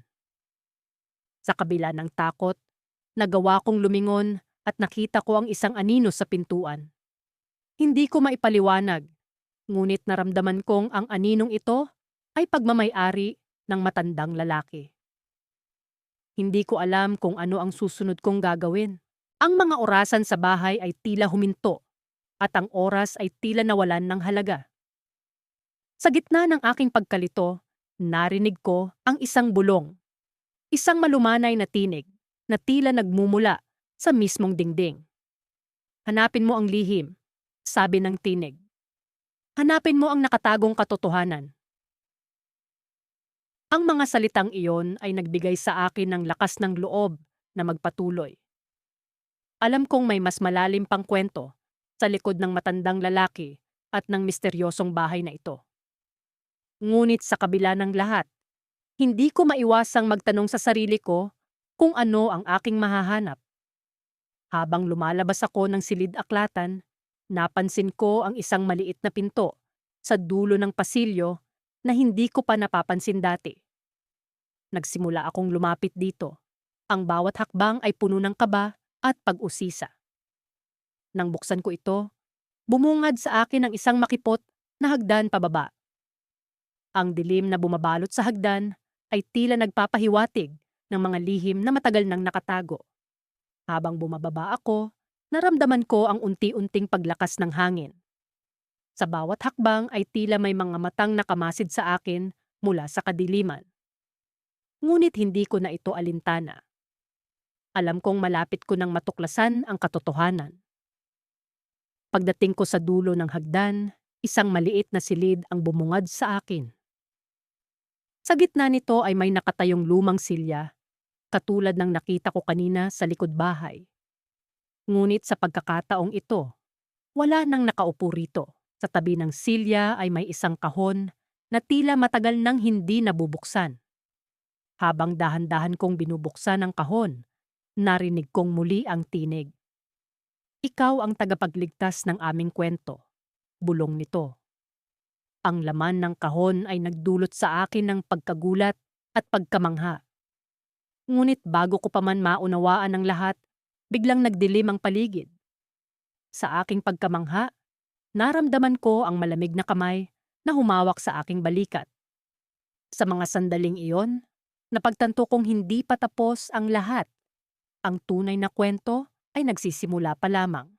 Sa kabila ng takot, nagawa kong lumingon at nakita ko ang isang anino sa pintuan. Hindi ko maipaliwanag, ngunit naramdaman kong ang aninong ito ay pagmamay-ari ng matandang lalaki. Hindi ko alam kung ano ang susunod kong gagawin. Ang mga orasan sa bahay ay tila huminto at ang oras ay tila nawalan ng halaga. Sa gitna ng aking pagkalito, narinig ko ang isang bulong. Isang malumanay na tinig na tila nagmumula sa mismong dingding. Hanapin mo ang lihim, sabi ng tinig. Hanapin mo ang nakatagong katotohanan. Ang mga salitang iyon ay nagbigay sa akin ng lakas ng loob na magpatuloy. Alam kong may mas malalim pang kwento sa likod ng matandang lalaki at ng misteryosong bahay na ito. Ngunit sa kabila ng lahat, hindi ko maiwasang magtanong sa sarili ko kung ano ang aking mahahanap. Habang lumalabas ako ng silid-aklatan, napansin ko ang isang maliit na pinto sa dulo ng pasilyo na hindi ko pa napapansin dati. Nagsimula akong lumapit dito. Ang bawat hakbang ay puno ng kaba at pag-usisa. Nang buksan ko ito, bumungad sa akin ang isang makipot na hagdan pababa. Ang dilim na bumabalot sa hagdan ay tila nagpapahiwatig ng mga lihim na matagal nang nakatago. Habang bumababa ako, naramdaman ko ang unti-unting paglakas ng hangin. Sa bawat hakbang ay tila may mga matang nakamasid sa akin mula sa kadiliman. Ngunit hindi ko na ito alintana. Alam kong malapit ko nang matuklasan ang katotohanan. Pagdating ko sa dulo ng hagdan, isang maliit na silid ang bumungad sa akin. Sa gitna nito ay may nakatayong lumang silya, katulad ng nakita ko kanina sa likod bahay. Ngunit sa pagkakataong ito, wala nang nakaupo rito. Sa tabi ng silya ay may isang kahon na tila matagal nang hindi nabubuksan. Habang dahan-dahan kong binubuksan ang kahon, narinig kong muli ang tinig. Ikaw ang tagapagligtas ng aming kwento, bulong nito. Ang laman ng kahon ay nagdulot sa akin ng pagkagulat at pagkamangha. Ngunit bago ko pa man maunawaan ang lahat, biglang nagdilim ang paligid. Sa aking pagkamangha, naramdaman ko ang malamig na kamay na humawak sa aking balikat. Sa mga sandaling iyon, napagtanto kong hindi pa tapos ang lahat. Ang tunay na kwento ay nagsisimula pa lamang.